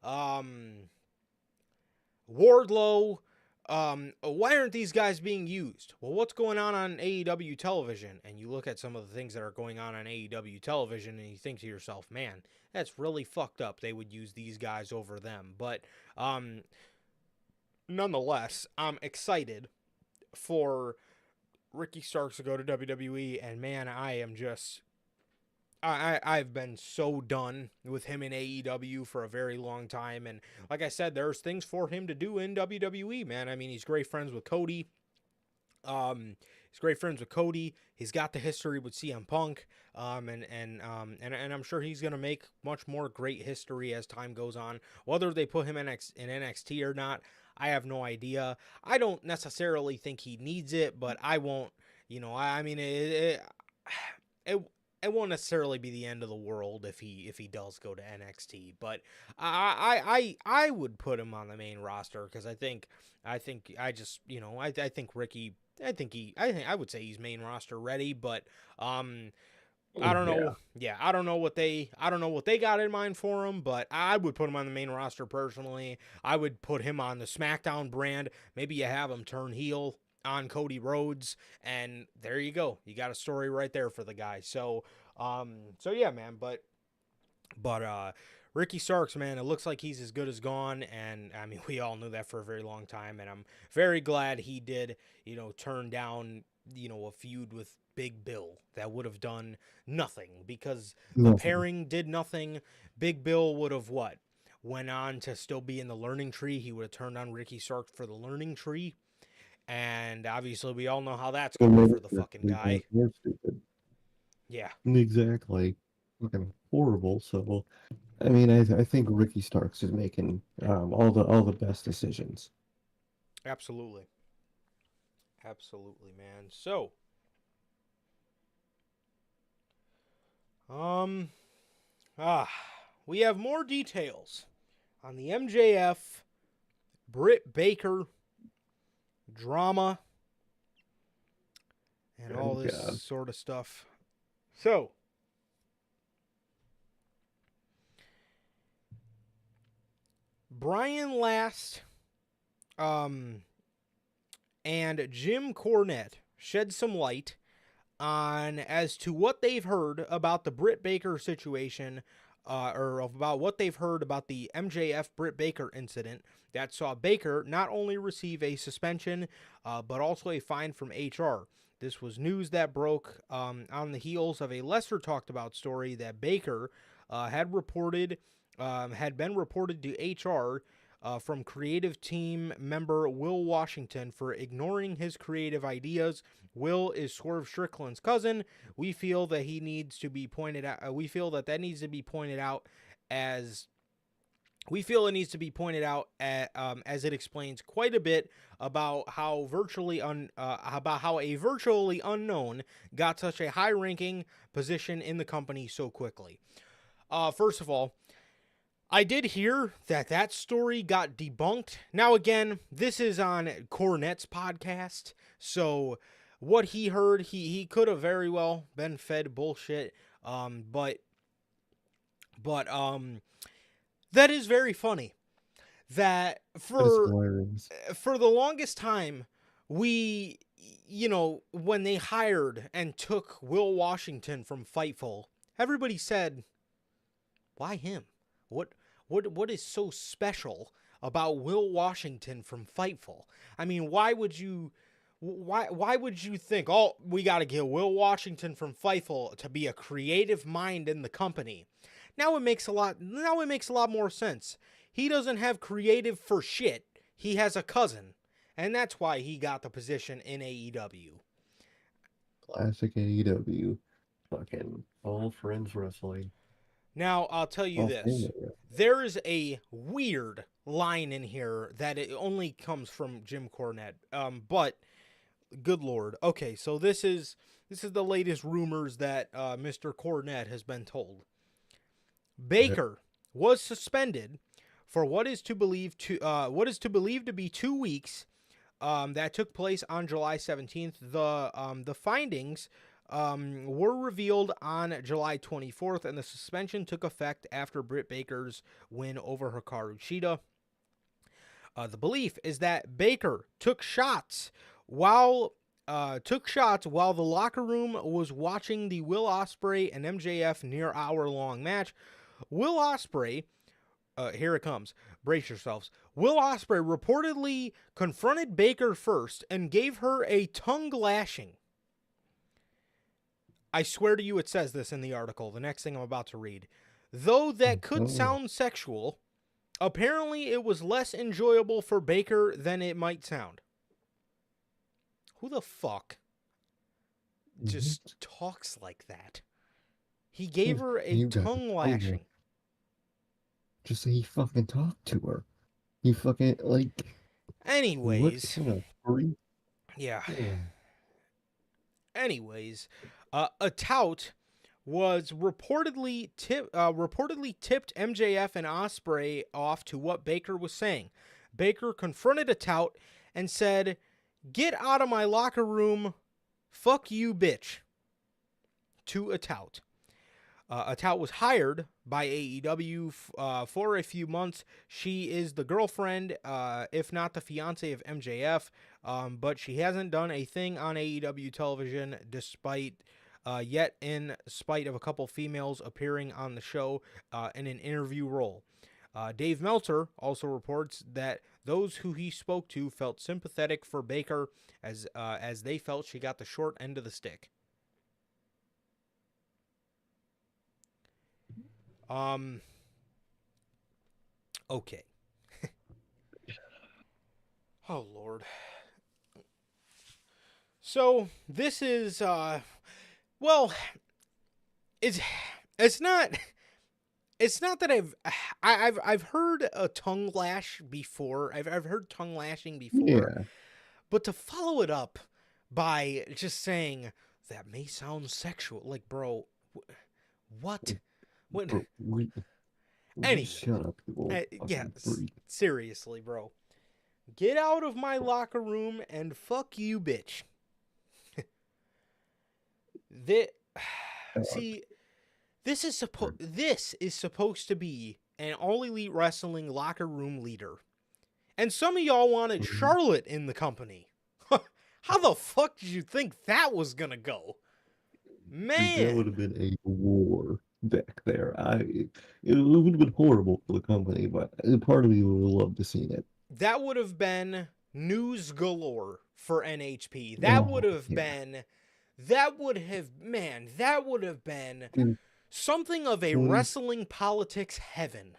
um, Wardlow? Why aren't these guys being used? Well, what's going on AEW television? And you look at some of the things that are going on AEW television, and you think to yourself, man, that's really fucked up. They would use these guys over them. But nonetheless, I'm excited for Ricky Starks to go to WWE, and man, I am just I've been so done with him in AEW for a very long time, and like I said, there's things for him to do in WWE, man. I mean, he's great friends with Cody. He's great friends with Cody. He's got the history with CM Punk, and I'm sure he's gonna make much more great history as time goes on. Whether they put him in NXT or not, I have no idea. I don't necessarily think he needs it, but I won't. I mean, it it won't necessarily be the end of the world if he does go to NXT, but I would put him on the main roster because I think Ricky. I would say he's main roster ready, but um I Oh, don't yeah. know. Yeah, I don't know what they got in mind for him, but I would put him on the main roster personally. I would put him on the SmackDown brand. Maybe you have him turn heel on Cody Rhodes, and there you go. You got a story right there for the guy. So yeah, man. But Ricky Starks, man, it looks like he's as good as gone, and I mean, we all knew that for a very long time, and I'm very glad he did, turn down, a feud with Big Bill that would have done nothing because the Nothing. pairing did nothing. Big Bill would have what? Went on to still be in the Learning Tree. He would have turned on Ricky Starks for the Learning Tree, and obviously we all know how that's But going more, for the fucking guy. more stupid. Yeah, Exactly. Fucking horrible. So, I mean, I think Ricky Starks is making all the best decisions. absolutely. Absolutely, man. So, um, Ah, we have more details on the MJF Britt Baker drama and all Oh this God. sort of stuff. So, Brian Last um, and Jim Cornette shed some light on as to what they've heard about the Britt Baker situation, or about what they've heard about the MJF Britt Baker incident that saw Baker not only receive a suspension, but also a fine from HR. This was news that broke on the heels of a lesser talked about story that Baker had been reported to HR from creative team member Will Washington for ignoring his creative ideas. Will is Swerve Strickland's cousin. We feel that he needs to be pointed out. We feel that needs to be pointed out as. We feel it needs to be pointed out as it explains quite a bit about how a virtually unknown got such a high-ranking position in the company so quickly. First of all, I did hear that story got debunked. Now, again, this is on Cornette's podcast, so what he heard, he could have very well been fed bullshit, but that is very funny. That for the longest time, we, when they hired and took Will Washington from Fightful, everybody said, why him? What is so special about Will Washington from Fightful? I mean, why would you think, oh, we got to get Will Washington from Fightful to be a creative mind in the company? Now it makes a lot more sense. He doesn't have creative for shit. He has a cousin, and that's why he got the position in AEW. Classic AEW. Fucking all friends wrestling. Now, I'll tell you this. There is a weird line in here that it only comes from Jim Cornette. But, good Lord. Okay, so this is the latest rumors that Mr. Cornette has been told. Baker was suspended for what is believed to be 2 weeks. That took place on July 17th. The findings were revealed on July 24th, and the suspension took effect after Britt Baker's win over Hikaru Shida. The belief is that Baker took shots while the locker room was watching the Will Ospreay and MJF near hour-long match. Will Ospreay, here it comes, brace yourselves. Will Ospreay reportedly confronted Baker first and gave her a tongue lashing. I swear to you it says this in the article, the next thing I'm about to read. Though that could sound sexual, apparently it was less enjoyable for Baker than it might sound. Who the fuck just talks like that? He gave her a tongue lashing. Just say he fucking talked to her. He fucking, like... Anyways. Yeah. Anyways, a tout was reportedly tipped MJF and Ospreay off to what Baker was saying. Baker confronted a tout and said, "Get out of my locker room, fuck you, bitch," to a tout. A tout was hired by AEW for a few months. She is the girlfriend, if not the fiance of MJF, but she hasn't done a thing on AEW television yet in spite of a couple females appearing on the show in an interview role. Dave Meltzer also reports that those who he spoke to felt sympathetic for Baker as they felt she got the short end of the stick. Okay. Oh, Lord. So, this is, well, it's not that I've heard a tongue lash before. I've heard tongue lashing before. Yeah. But to follow it up by just saying, that may sound sexual, like, bro, what? What? Anyway, shut up, seriously, bro. Get out of my locker room and fuck you, bitch. This is supposed to be an All Elite Wrestling locker room leader, and some of y'all wanted Charlotte in the company. How the fuck did you think that was gonna go? Like, that would Man, have been a war back there. It would have been horrible for the company, but part of me would have loved to seen it. that would have been news galore for NHP. Oh yeah, That would have been dude, something of a 20, wrestling politics heaven.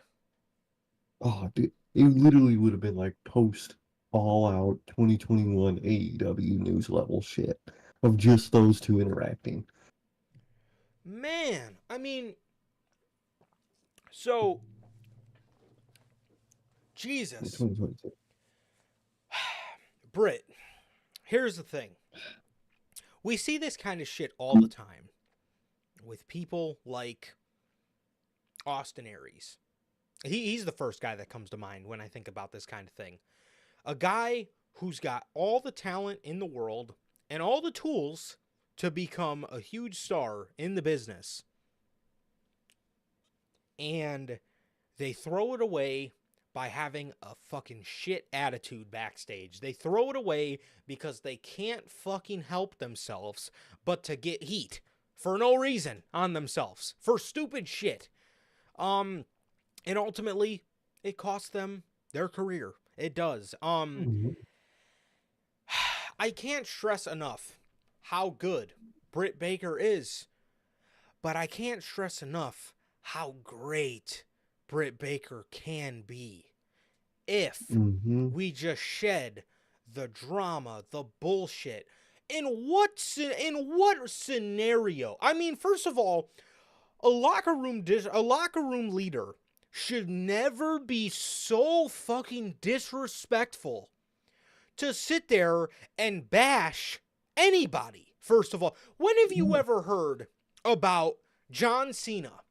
oh dude, it literally would have been like post all out 2021 AEW news level shit of just those two interacting. Man, I mean, so Jesus, 2022. Britt, here's the thing. We see this kind of shit all the time with people like Austin Aries. He's the first guy that comes to mind when I think about this kind of thing. A guy who's got all the talent in the world and all the tools to become a huge star in the business. And they throw it away by having a fucking shit attitude backstage. They throw it away because they can't fucking help themselves but to get heat for no reason on themselves for stupid shit. And ultimately it costs them their career. It does. Mhm. I can't stress enough how good Britt Baker is, but I can't stress enough how great Britt Baker can be if Mhm. we just shed the drama, the bullshit. In what scenario? I mean, first of all, a locker room leader should never be so fucking disrespectful to sit there and bash anybody. First of all, when have you ever heard about John Cena,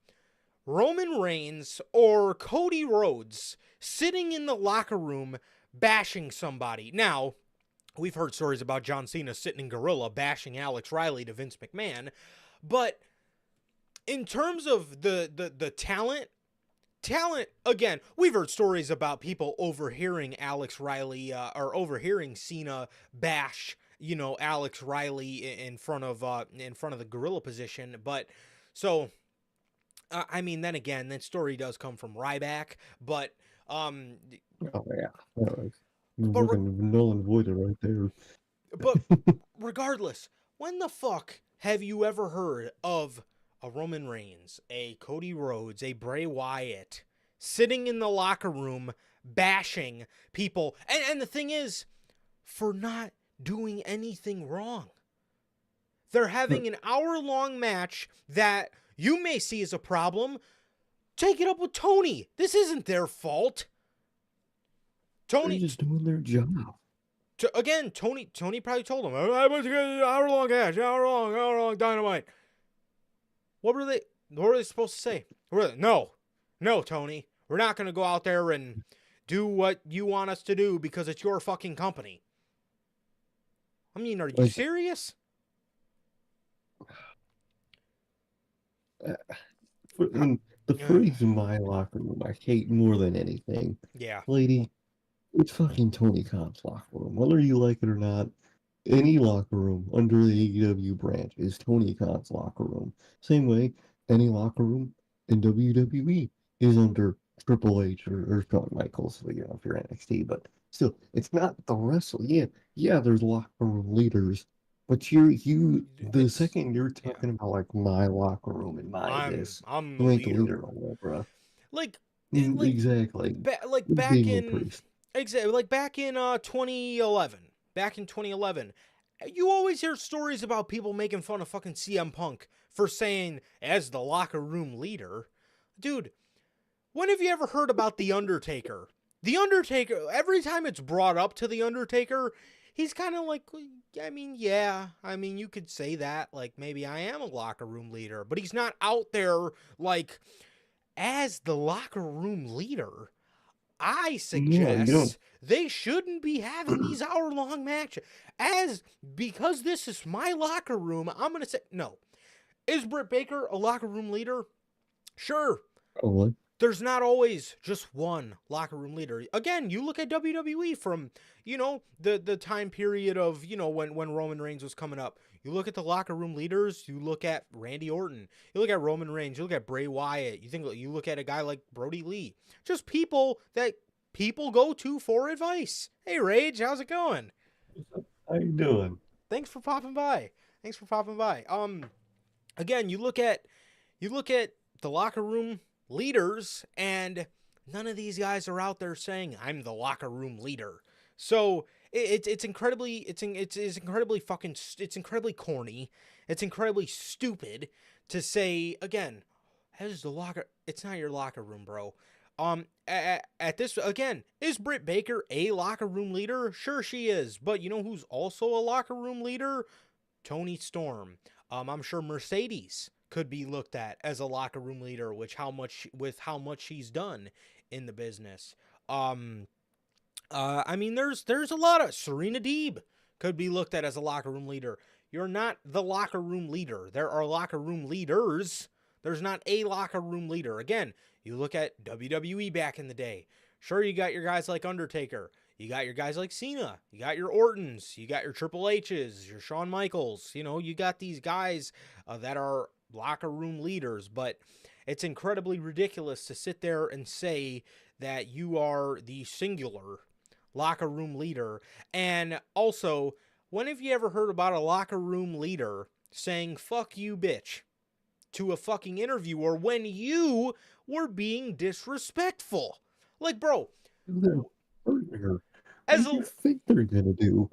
Roman Reigns, or Cody Rhodes sitting in the locker room bashing somebody? Now, we've heard stories about John Cena sitting in Gorilla bashing Alex Riley to Vince McMahon, but in terms of the talent, again, we've heard stories about people overhearing Alex Riley or overhearing Cena bash, Alex Riley in front of the gorilla position. But so I mean, then again, that story does come from Ryback, but um, Oh yeah, that was but fucking null and voided right there. but regardless, when the fuck have you ever heard of a Roman Reigns, a Cody Rhodes, a Bray Wyatt sitting in the locker room bashing people? And the thing is, for not doing anything wrong. They're having an hour-long match that you may see as a problem. Take it up with Tony. This isn't their fault. They're Tony, just doing their job. again, Tony probably told him, I want to get an hour-long match, hour-long dynamite. What were they supposed to say? No, Tony. We're not going to go out there and do what you want us to do because it's your fucking company. I mean, are you Like, serious? and the phrase in my locker room I hate more than anything, Yeah. lady, it's fucking Tony Khan's locker room. Whether you like it or not, any locker room under the AEW brand is Tony Khan's locker room. Same way, any locker room in WWE is under Triple H or Shawn Michaels, if you're NXT. But still, it's not the wrestle. Yeah, there's locker room leaders, but the It's second you're yeah. talking about like my locker room and my this, I'm the you ain't the leader. leader no more, bro. Like Exactly. like It's back Damian in Priest. exactly like back in 2011. Back in 2011, you always hear stories about people making fun of fucking CM Punk for saying as the locker room leader. Dude, when have you ever heard about The Undertaker? The Undertaker, every time it's brought up to The Undertaker, he's kind of like, I mean, yeah, I mean, you could say that, like, maybe I am a locker room leader, but he's not out there, like, as the locker room leader. I No, you don't. suggest they shouldn't be having these hour-long matches. Because this is my locker room, I'm going to say, no. Is Britt Baker a locker room leader? Sure. Probably. there's not always just one locker room leader. Again, you look at WWE from, the time period of, when Roman Reigns was coming up. You look at the locker room leaders, you look at Randy Orton, you look at Roman Reigns, you look at Bray Wyatt, you look at a guy like Brody Lee. Just people that people go to for advice. Hey Rage, how's it going? How you doing? Thanks for popping by. Again, you look at the locker room leaders, and none of these guys are out there saying I'm the locker room leader. So it's incredibly corny. It's incredibly stupid to say again. It's not your locker room, bro. At this again, is Britt Baker a locker room leader? Sure, she is. But you know who's also a locker room leader? Toni Storm. I'm sure Mercedes could be looked at as a locker room leader, with how much she's done in the business. I mean, there's a lot of Serena Deeb could be looked at as a locker room leader. You're not the locker room leader. There are locker room leaders. There's not a locker room leader. Again, you look at WWE back in the day. Sure, you got your guys like Undertaker. You got your guys like Cena. You got your Ortons. You got your Triple H's, your Shawn Michaels. You got these guys that are locker room leaders. But it's incredibly ridiculous to sit there and say that you are the singular locker room leader. And also, when have you ever heard about a locker room leader saying, "Fuck you, bitch," to a fucking interviewer when you were being disrespectful? Like, bro, What do you think they're gonna do?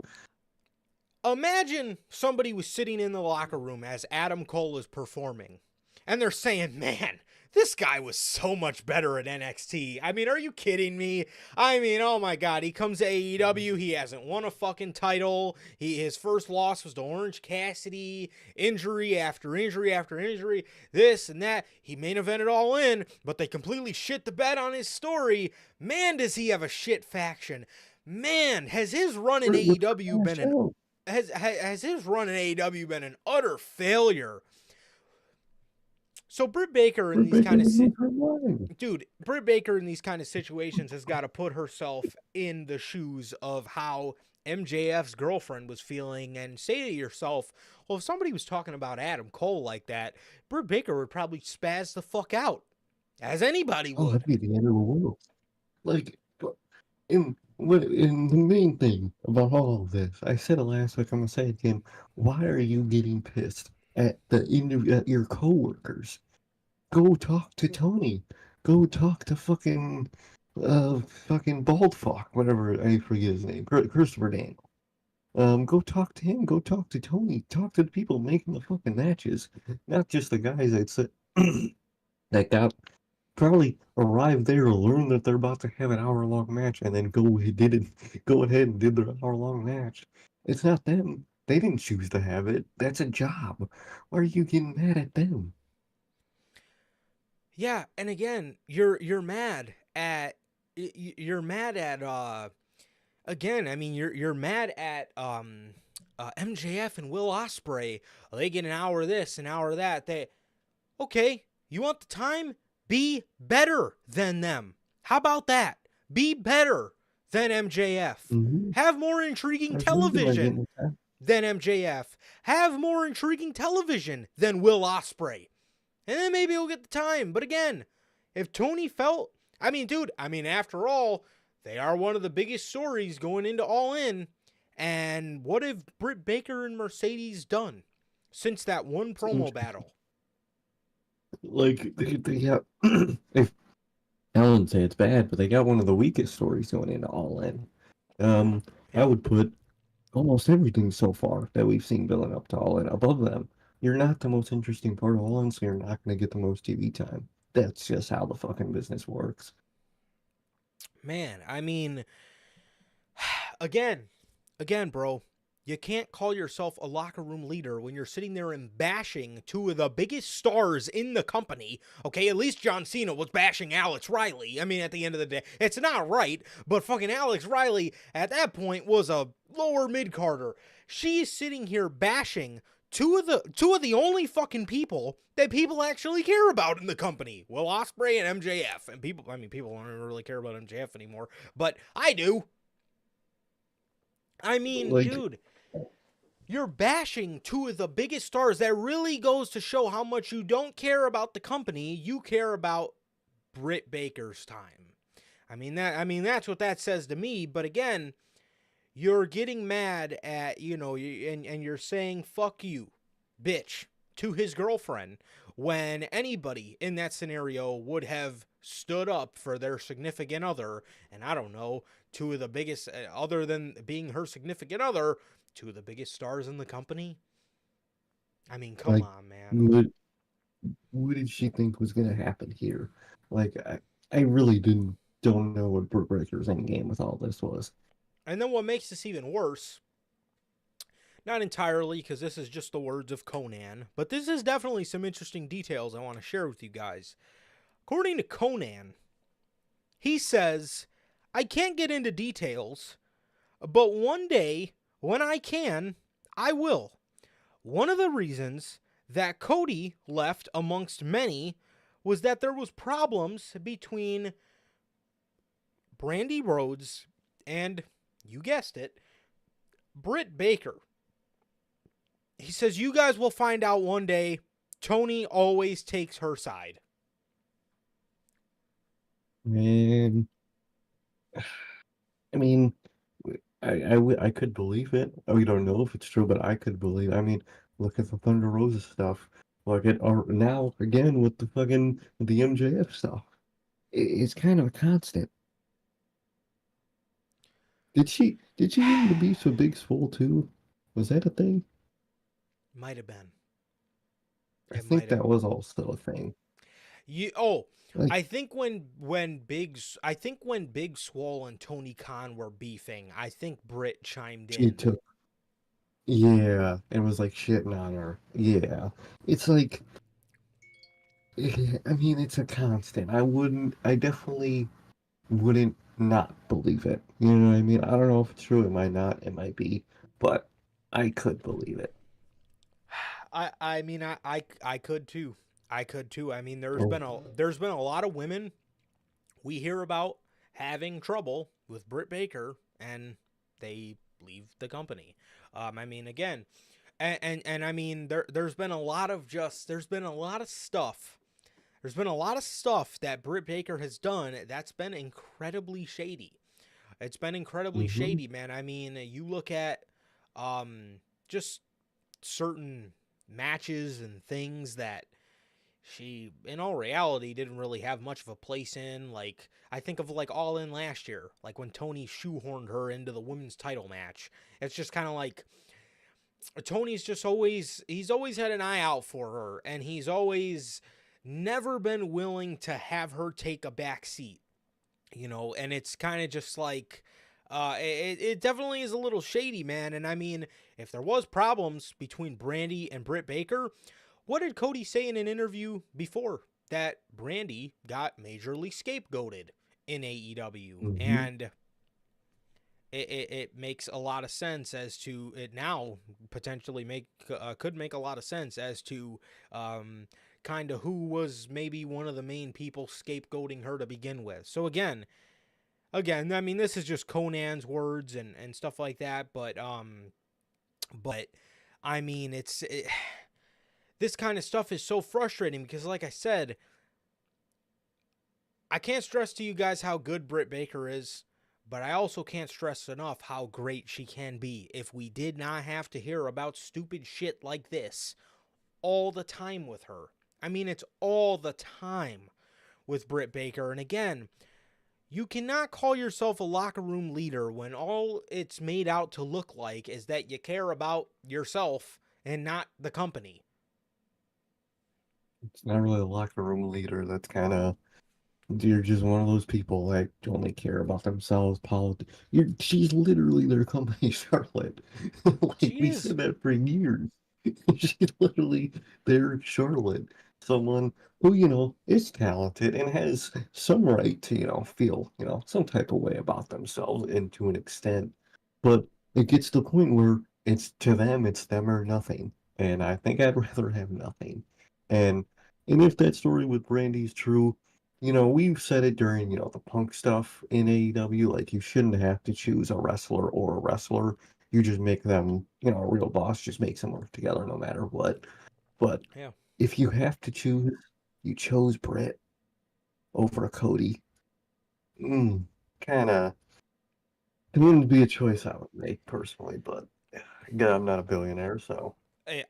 Imagine somebody was sitting in the locker room as Adam Cole is performing, and they're saying, "Man, this guy was so much better at NXT. I mean, are you kidding me? I mean, oh my God, he comes to AEW, he hasn't won a fucking title. His first loss was to Orange Cassidy, injury after injury after injury, this and that. He main evented All In, but they completely shit the bed on his story. Man, does he have a shit faction. Man, has his run in AEW been an utter failure." So Britt Baker in these kind of situations has got to put herself in the shoes of how MJF's girlfriend was feeling, and say to yourself, well, if somebody was talking about Adam Cole like that, Britt Baker would probably spaz the fuck out, as anybody would. Oh, that'd be the end of the world. Like, in the main thing about all of this, I said it last week, I'm gonna say it again. Why are you getting pissed at your coworkers? Go talk to Tony. Go talk to fucking bald fuck, whatever, I forget his name, Christopher Daniel. Go talk to him. Go talk to Tony. Talk to the people making the fucking matches, not just the guys that got probably arrived there, learned that they're about to have an hour-long match, and then go ahead and did their hour-long match. It's not them. They didn't choose to have it. That's a job. Why are you getting mad at them? Yeah, and again, you're mad at again, I mean, you're mad at MJF and Will Ospreay. They get an hour of this, an hour of that. Okay, you want the time? Be better than them. How about that? Be better than MJF. Mm-hmm. Have more intriguing television than MJF. Have more intriguing television than Will Ospreay. And then maybe we'll get the time. But again, if Tony felt, after all, they are one of the biggest stories going into All In. And what have Britt Baker and Mercedes done since that one promo battle? Like, they got, if I wouldn't say it's bad, but they got one of the weakest stories going into All In. I would put almost everything so far that we've seen building up to All In above them. You're not the most interesting part of All In, so you're not going to get the most TV time. That's just how the fucking business works. Man, I mean, again, bro, you can't call yourself a locker room leader when you're sitting there and bashing two of the biggest stars in the company. Okay, at least John Cena was bashing Alex Riley. I mean, at the end of the day, it's not right, but fucking Alex Riley at that point was a lower mid-carder. She's sitting here bashing two of the only fucking people that people actually care about in the company. Will Ospreay and MJF. And people don't even really care about MJF anymore, but I do. I mean, Like, dude, you're bashing two of the biggest stars. That really goes to show how much you don't care about the company. You care about Britt Baker's time. I mean that's what that says to me, but again, you're getting mad at, and you're saying fuck you, bitch, to his girlfriend when anybody in that scenario would have stood up for their significant other. And I don't know, two of the biggest, other than being her significant other, two of the biggest stars in the company. I mean, come like, on, man. what did she think was gonna happen here? Like, I really don't know what Britt Baker's end game with all this was. And then what makes this even worse, not entirely because this is just the words of Conan, but this is definitely some interesting details I want to share with you guys. According to Conan, he says, I can't get into details, but one day, when I can, I will. One of the reasons that Cody left, amongst many, was that there was problems between Brandy Rhodes and, you guessed it, Britt Baker. He says, you guys will find out one day, Tony always takes her side. Man, I mean, I could believe it. We don't know if it's true, but I could believe. I mean, look at the Thunder Rosa stuff. Look at or now again with the MJF stuff. It's kind of a constant. Did she get into beefs with Big Swole too? Was that a thing? Might have been. I It think might have. that was also a thing. Like I think when Big Swole and Tony Khan were beefing, I think Britt chimed she in. took, yeah, and was like shitting on her. Yeah, it's like, I mean, it's a constant. I definitely wouldn't not believe it. You know what I mean? I don't know if it's true. It might not. It might be, but I could believe it. I mean I could too. I could too. I mean Oh, there's been a lot of women we hear about having trouble with Britt Baker and they leave the company. I mean again, and I mean there's been a lot of stuff. There's been a lot of stuff that Britt Baker has done that's been incredibly shady. It's been incredibly mm-hmm. shady, man. I mean, you look at just certain matches and things that she, in all reality, didn't really have much of a place in. Like, I think of like All In last year, like when Tony shoehorned her into the women's title match. It's just kind of like he's always had an eye out for her, and he's always never been willing to have her take a back seat, and it's kind of just like, it definitely is a little shady, man. And I mean, if there was problems between Brandy and Britt Baker, what did Cody say in an interview before? That Brandy got majorly scapegoated in AEW. Mm-hmm. And it makes a lot of sense as to it now potentially could make a lot of sense as to kind of who was maybe one of the main people scapegoating her to begin with. So again, I mean, this is just Conan's words and stuff like that, but I mean, this kind of stuff is so frustrating because, like I said, I can't stress to you guys how good Britt Baker is, but I also can't stress enough how great she can be if we did not have to hear about stupid shit like this all the time with her. I mean, it's all the time with Britt Baker. And again, you cannot call yourself a locker room leader when all it's made out to look like is that you care about yourself and not the company. It's not really a locker room leader. That's kind of You're just one of those people that only care about themselves. She's literally their company, Charlotte. Like She we is. said that for years. She's literally their Charlotte. Someone who, is talented and has some right to, feel, some type of way about themselves and to an extent. But it gets to the point where it's to them, it's them or nothing. and I think I'd rather have nothing. And and if that story with Brandy's true, we've said it during, the Punk stuff in AEW, like you shouldn't have to choose a wrestler or a wrestler. You just make them, a real boss just makes them work together no matter what. But Yeah. if you have to choose, you chose Britt over Cody. Kind of, it wouldn't be a choice I would make personally, but again, I'm not a billionaire, so. Eh,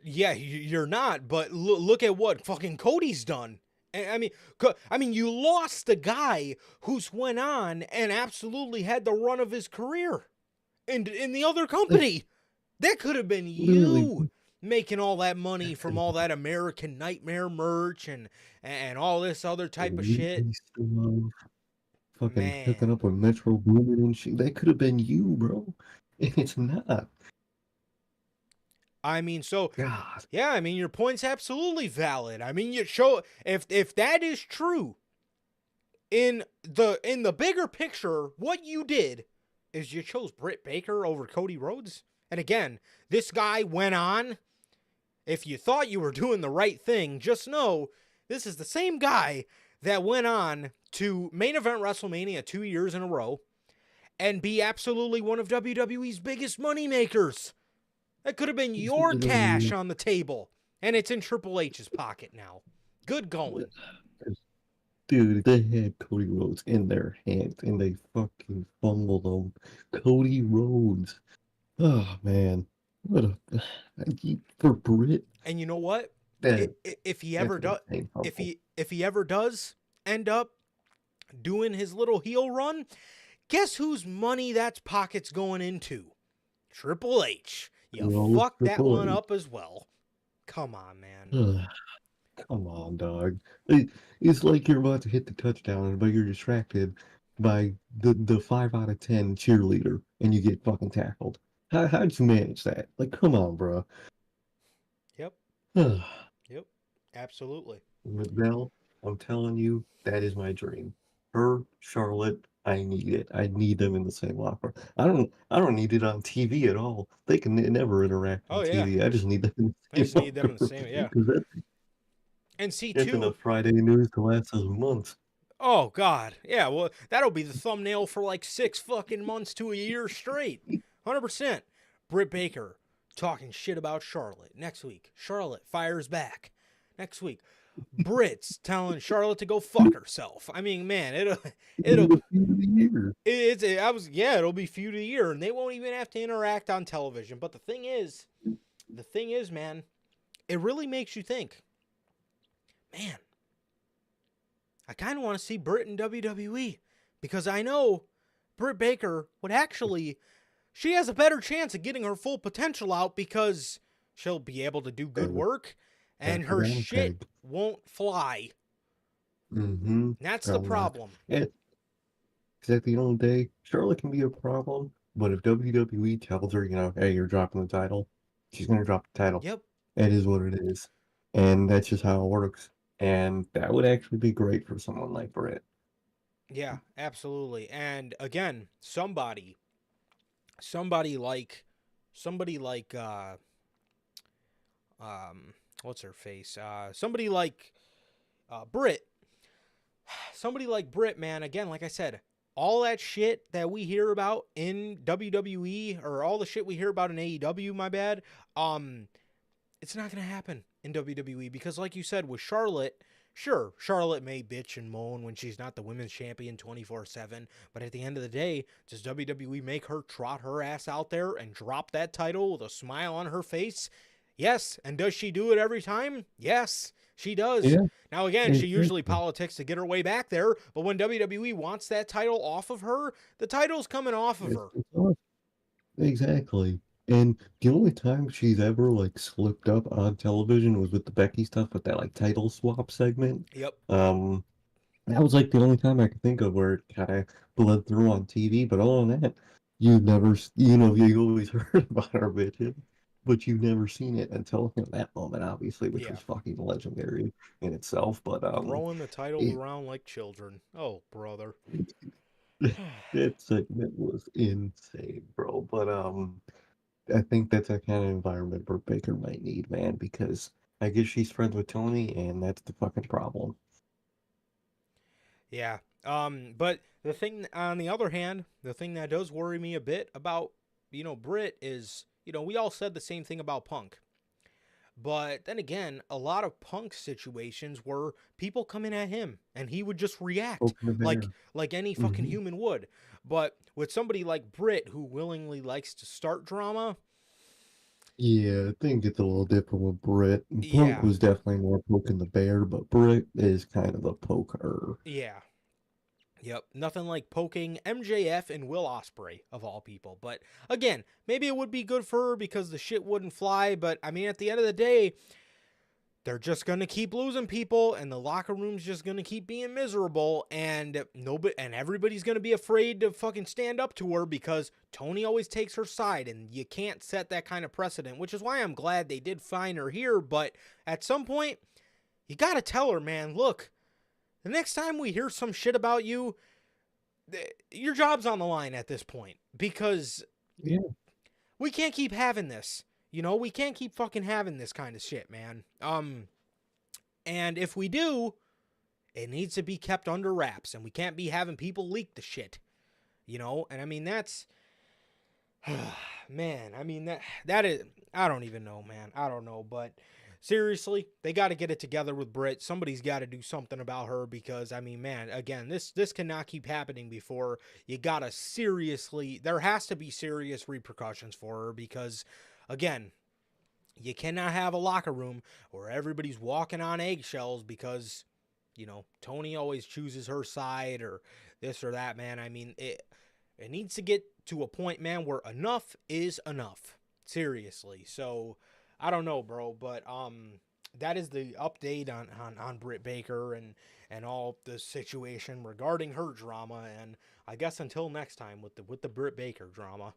yeah, you're not, but look at what fucking Cody's done. I mean, you lost the guy who's went on and absolutely had the run of his career in the other Like, company. That could have been literally, you making all that money that could from have all that American Nightmare merch and all this other type of been shit. we still love fucking hooking Man, up with Metro Boomin and shit. That could have been you, bro. And it's not. I mean, so God. yeah, I mean your point's absolutely valid. I mean, you show if that is true in the bigger picture, what you did is you chose Britt Baker over Cody Rhodes. And again, this guy went on. If you thought you were doing the right thing, just know this is the same guy that went on to main event WrestleMania 2 years in a row and be absolutely one of WWE's biggest moneymakers. That could have been He's your cash literally, on the table, and it's in Triple H's pocket now. Good going. dude, they had Cody Rhodes in their hands and they fucking fumbled him. Cody Rhodes. Oh, man. What a. For Britt, And you know what? that, If he that ever could have does, been painful. if he ever does end up doing his little heel run, guess whose money that's pocket's going into? Triple H. You Rose fucked that Triple one H. up as well. Come on, man. Come on, dog. It's like you're about to hit the touchdown, but you're distracted by the 5 out of 10 cheerleader, and you get fucking tackled. How'd you manage that? Like, come on, bro. Yep. Yep. Absolutely. Mel, I'm telling you, that is my dream. Her, Charlotte, I need it. I need them in the same locker. I don't need it on TV at all. They can never interact Oh on yeah. TV. I just need them in I the just same need them in the locker same. Yeah. because And see that's too. enough Friday news to last us months. Oh God. Yeah. Well, that'll be the thumbnail for like 6 fucking months to a year straight. 100%. Britt Baker talking shit about Charlotte. Next week, Charlotte fires back. Next week, Britt's telling Charlotte to go fuck herself. I mean, man, It'll be it'll the feud of the year. it'll be feud of the year, and they won't even have to interact on television. But the thing is, man, it really makes you think. Man, I kind of want to see Britt in WWE because I know Britt Baker would actually. She has a better chance of getting her full potential out because she'll be able to do good Better, work, and better her down shit peg. won't fly. Mm-hmm. That's the I'll not. problem. And at the end of the day, Charlotte can be a problem, but if WWE tells her, hey, you're dropping the title, she's gonna drop the title. Yep. It is what it is. And that's just how it works. And that would actually be great for someone like Britt. Yeah, absolutely. And again, somebody like um what's her face? Somebody like Britt. Somebody like Britt, man, again, like I said, all that shit that we hear about in WWE or all the shit we hear about in AEW, my bad, it's not going to happen in WWE because, like you said, with Charlotte, sure, Charlotte may bitch and moan when she's not the women's champion 24/7, but at the end of the day, does WWE make her trot her ass out there and drop that title with a smile on her face? Yes. And does she do it every time? Yes, she does. Yeah, Now, again, she usually exactly. politics to get her way back there, but when WWE wants that title off of her, the title's coming off of her. It's awesome. Exactly. And the only time she's ever like slipped up on television was with the Becky stuff with that like title swap segment. Yep. Um, that was like the only time I could think of where it kind of bled through on TV. But other than that, you've never, you always heard about her bitching, but you've never seen it until that moment, obviously, which Yeah. was fucking legendary in itself. But Throwing the titles it, around like children. Oh, brother. that segment was insane, bro. But I think that's the kind of environment Britt Baker might need, man, because I guess she's friends with Tony, and that's the fucking problem. Yeah. But the thing, on the other hand, the thing that does worry me a bit about, Britt is, we all said the same thing about Punk. But then again, a lot of Punk situations were people coming at him and he would just react Open the like bear. any fucking Hmm. human would. But with somebody like Britt who willingly likes to start drama, Yeah, I think it's a little different with Britt. Punk yeah, was definitely more poking the bear, but Britt is kind of a poker. yeah. Yep, nothing like poking MJF and Will Ospreay of all people. But again, maybe it would be good for her because the shit wouldn't fly. But I mean, at the end of the day, they're just gonna keep losing people, and the locker room's just gonna keep being miserable, and nobody and everybody's gonna be afraid to fucking stand up to her because Tony always takes her side, and you can't set that kind of precedent. Which is why I'm glad they did find her here. But at some point, you gotta tell her, man, look, the next time we hear some shit about you, your job's on the line at this point because Yeah. we can't keep having this. We can't keep fucking having this kind of shit, man. And if we do, it needs to be kept under wraps, and we can't be having people leak the shit. And I mean that's man, I mean that is, I don't even know, man. I don't know, but seriously, they got to get it together with Britt. Somebody's got to do something about her because I mean, man, again, this cannot keep happening before you got to seriously, there has to be serious repercussions for her because again, you cannot have a locker room where everybody's walking on eggshells because Tony always chooses her side or this or that, man. I mean, it needs to get to a point, man, where enough is enough. Seriously. So I don't know, bro, but that is the update on Britt Baker and all the situation regarding her drama. And I guess until next time with the Britt Baker drama.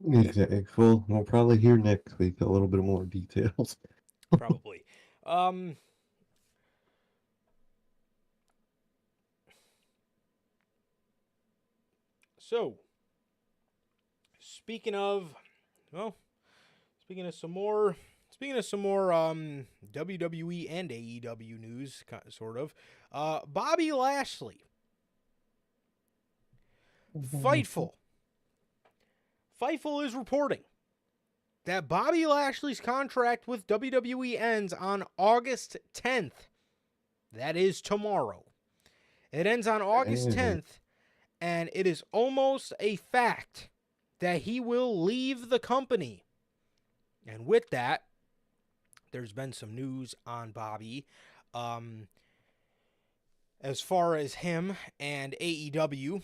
Exactly. Well, we'll probably hear next week a little bit more details. Probably. Um so speaking of well, speaking of some more WWE and AEW news, sort of. Bobby Lashley, Fightful. Fightful is reporting that Bobby Lashley's contract with WWE ends on August 10th. That is tomorrow. It ends on August Damn. 10th, and it is almost a fact that he will leave the company. And with that, there's been some news on Bobby. As far as him and AEW,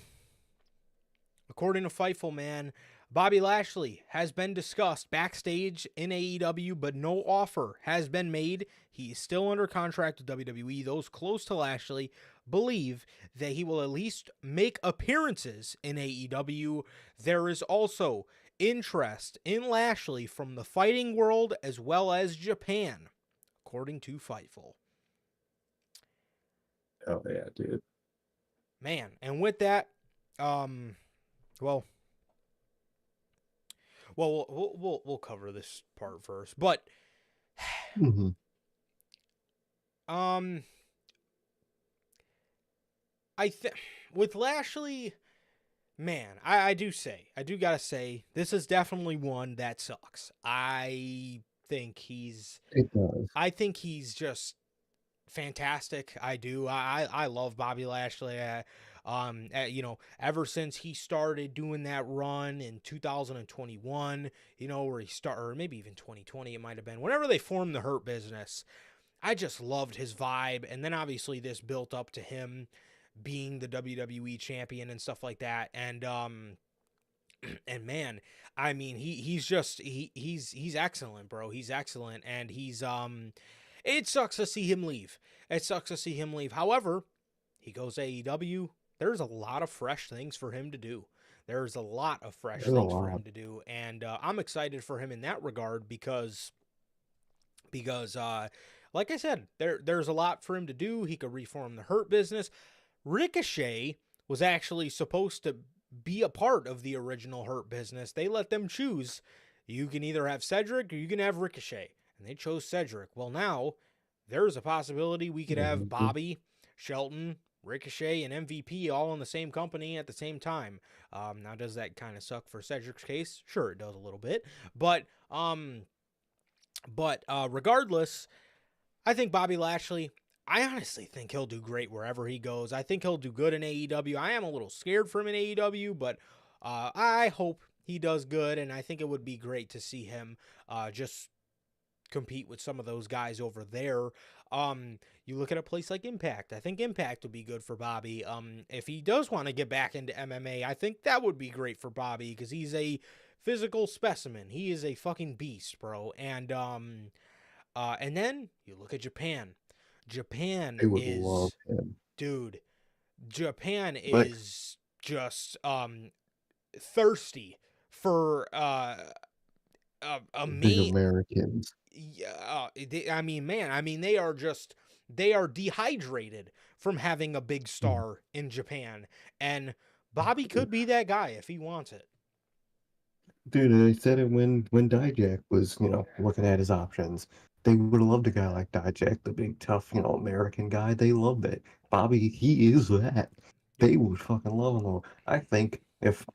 according to Fightful, man, Bobby Lashley has been discussed backstage in AEW, but no offer has been made. He is still under contract with WWE. Those close to Lashley believe that he will at least make appearances in AEW. There is also interest in Lashley from the fighting world as well as Japan, according to Fightful. Oh yeah, dude. Man, and with that, um, well, we'll cover this part first, but Hmm. um, I think with Lashley, man, I do gotta say, this is definitely one that sucks. Think he's, It does. I think he's just fantastic. I do. I love Bobby Lashley. Ever since he started doing that run in 2021, where he started, or maybe even 2020, it might have been, whenever they formed the Hurt Business, I just loved his vibe. And then obviously this built up to him being the WWE champion and stuff like that. And man, I mean, he's excellent, bro. He's excellent, and it sucks to see him leave. It sucks to see him leave. However, he goes to AEW. There's a lot of fresh things for him to do. There's a lot of fresh There's a things for lot. him to do, and I'm excited for him in that regard because like I said, there's a lot for him to do. He could reform the Hurt Business. Ricochet was actually supposed to be a part of the original Hurt Business. They let them choose. You can either have Cedric or you can have Ricochet. And they chose Cedric. Well, now there's a possibility we could have Bobby, Shelton, Ricochet, and MVP all in the same company at the same time. Now, does that kind of suck for Cedric's case? Sure, it does a little bit. But regardless, I think Bobby Lashley, I honestly think he'll do great wherever he goes. I think he'll do good in AEW. I am a little scared for him in AEW, but I hope he does good, and I think it would be great to see him just compete with some of those guys over there. You look at a place like Impact. I think Impact would be good for Bobby. If he does want to get back into MMA, I think that would be great for Bobby because he's a physical specimen. He is a fucking beast, bro. And then you look at Japan. Japan I would love is, him. dude, Japan But is just thirsty for a big main. Americans. Yeah, they are dehydrated from having a big star in Japan, and Bobby could be that guy if he wants it. Dude, I said it when Dijak was, looking at his options. They would have loved a guy like Dijak, the big tough, American guy. They loved it. Bobby, he is that. They would fucking love him. I think if,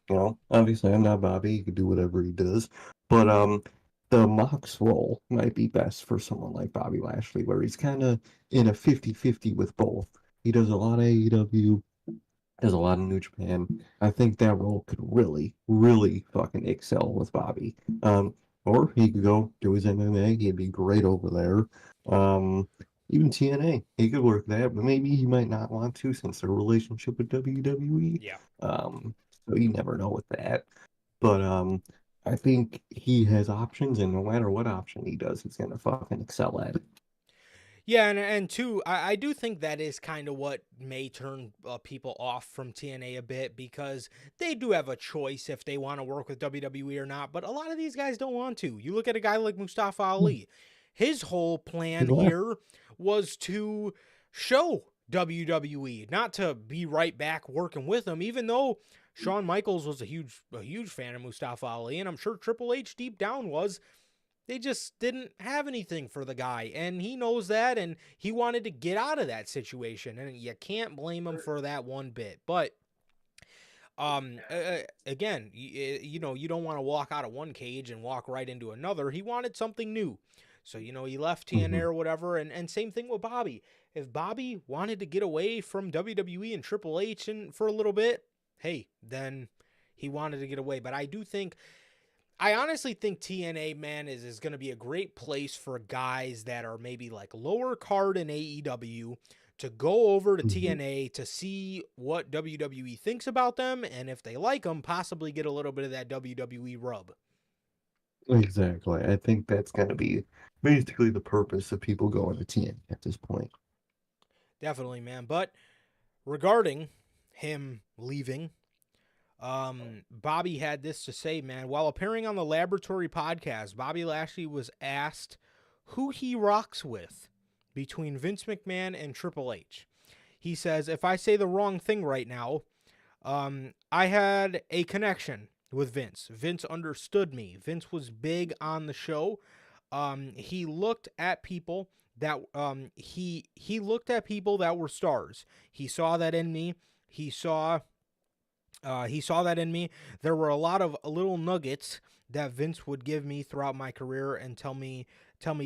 obviously I'm not Bobby, he could do whatever he does. But the Mox role might be best for someone like Bobby Lashley, where he's kind of in a 50-50 with both. He does a lot of AEW, does a lot of New Japan. I think that role could really, really fucking excel with Bobby. Or he could go do his MMA. He'd be great over there. Even TNA, he could work that, but maybe he might not want to since their relationship with WWE. Yeah. So you never know with that. But I think he has options, and no matter what option he does, he's gonna fucking excel at it. Yeah, and two, I do think that is kind of what may turn people off from TNA a bit because they do have a choice if they want to work with WWE or not, but a lot of these guys don't want to. You look at a guy like Mustafa Ali. His whole plan here was to show WWE, not to be right back working with them, even though Shawn Michaels was a huge fan of Mustafa Ali, and I'm sure Triple H deep down was. They just didn't have anything for the guy, and he knows that, and he wanted to get out of that situation, and you can't blame him for that one bit. But again, you don't want to walk out of one cage and walk right into another. He wanted something new. So, he left TNA or whatever, and same thing with Bobby. If Bobby wanted to get away from WWE and Triple H for a little bit, hey, then he wanted to get away. But I honestly think TNA, man, is going to be a great place for guys that are maybe like lower card in AEW to go over to TNA to see what WWE thinks about them, and if they like them, possibly get a little bit of that WWE rub. Exactly. I think that's going to be basically the purpose of people going to TNA at this point. Definitely, man. But regarding him leaving, Bobby had this to say, man. While appearing on the Laboratory podcast, Bobby Lashley was asked who he rocks with between Vince McMahon and Triple H. He says, if I say the wrong thing right now, I had a connection with Vince. Vince understood me. Vince was big on the show. He looked at people that he looked at people that were stars. He saw that in me. He saw that in me. There were a lot of little nuggets that Vince would give me throughout my career and tell me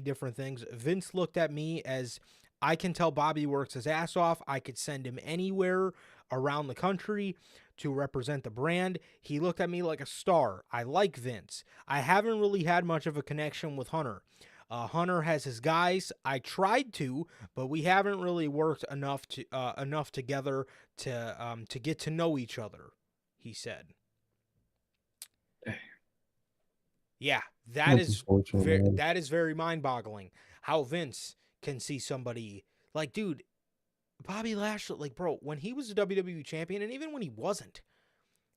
different things. Vince looked at me as I can tell Bobby works his ass off. I could send him anywhere around the country to represent the brand. He looked at me like a star. I like Vince. I haven't really had much of a connection with Hunter. Hunter has his guys. I tried to, but we haven't really worked enough together to get to know each other, he said. Yeah, that is very mind-boggling. How Vince can see somebody like, dude, Bobby Lashley, like, bro, when he was a WWE champion, and even when he wasn't,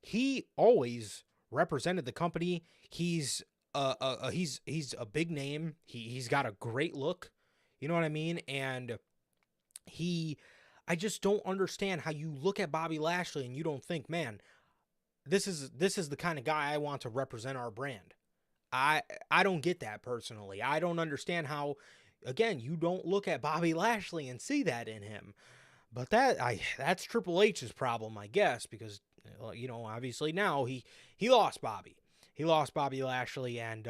he always represented the company. He's a big name. He's got a great look. You know what I mean? And I just don't understand how you look at Bobby Lashley and you don't think, man, this is the kind of guy I want to represent our brand. I don't get that personally. I don't understand how, again, you don't look at Bobby Lashley and see that in him. But that's Triple H's problem, I guess, because obviously now he lost Bobby. He lost Bobby Lashley, and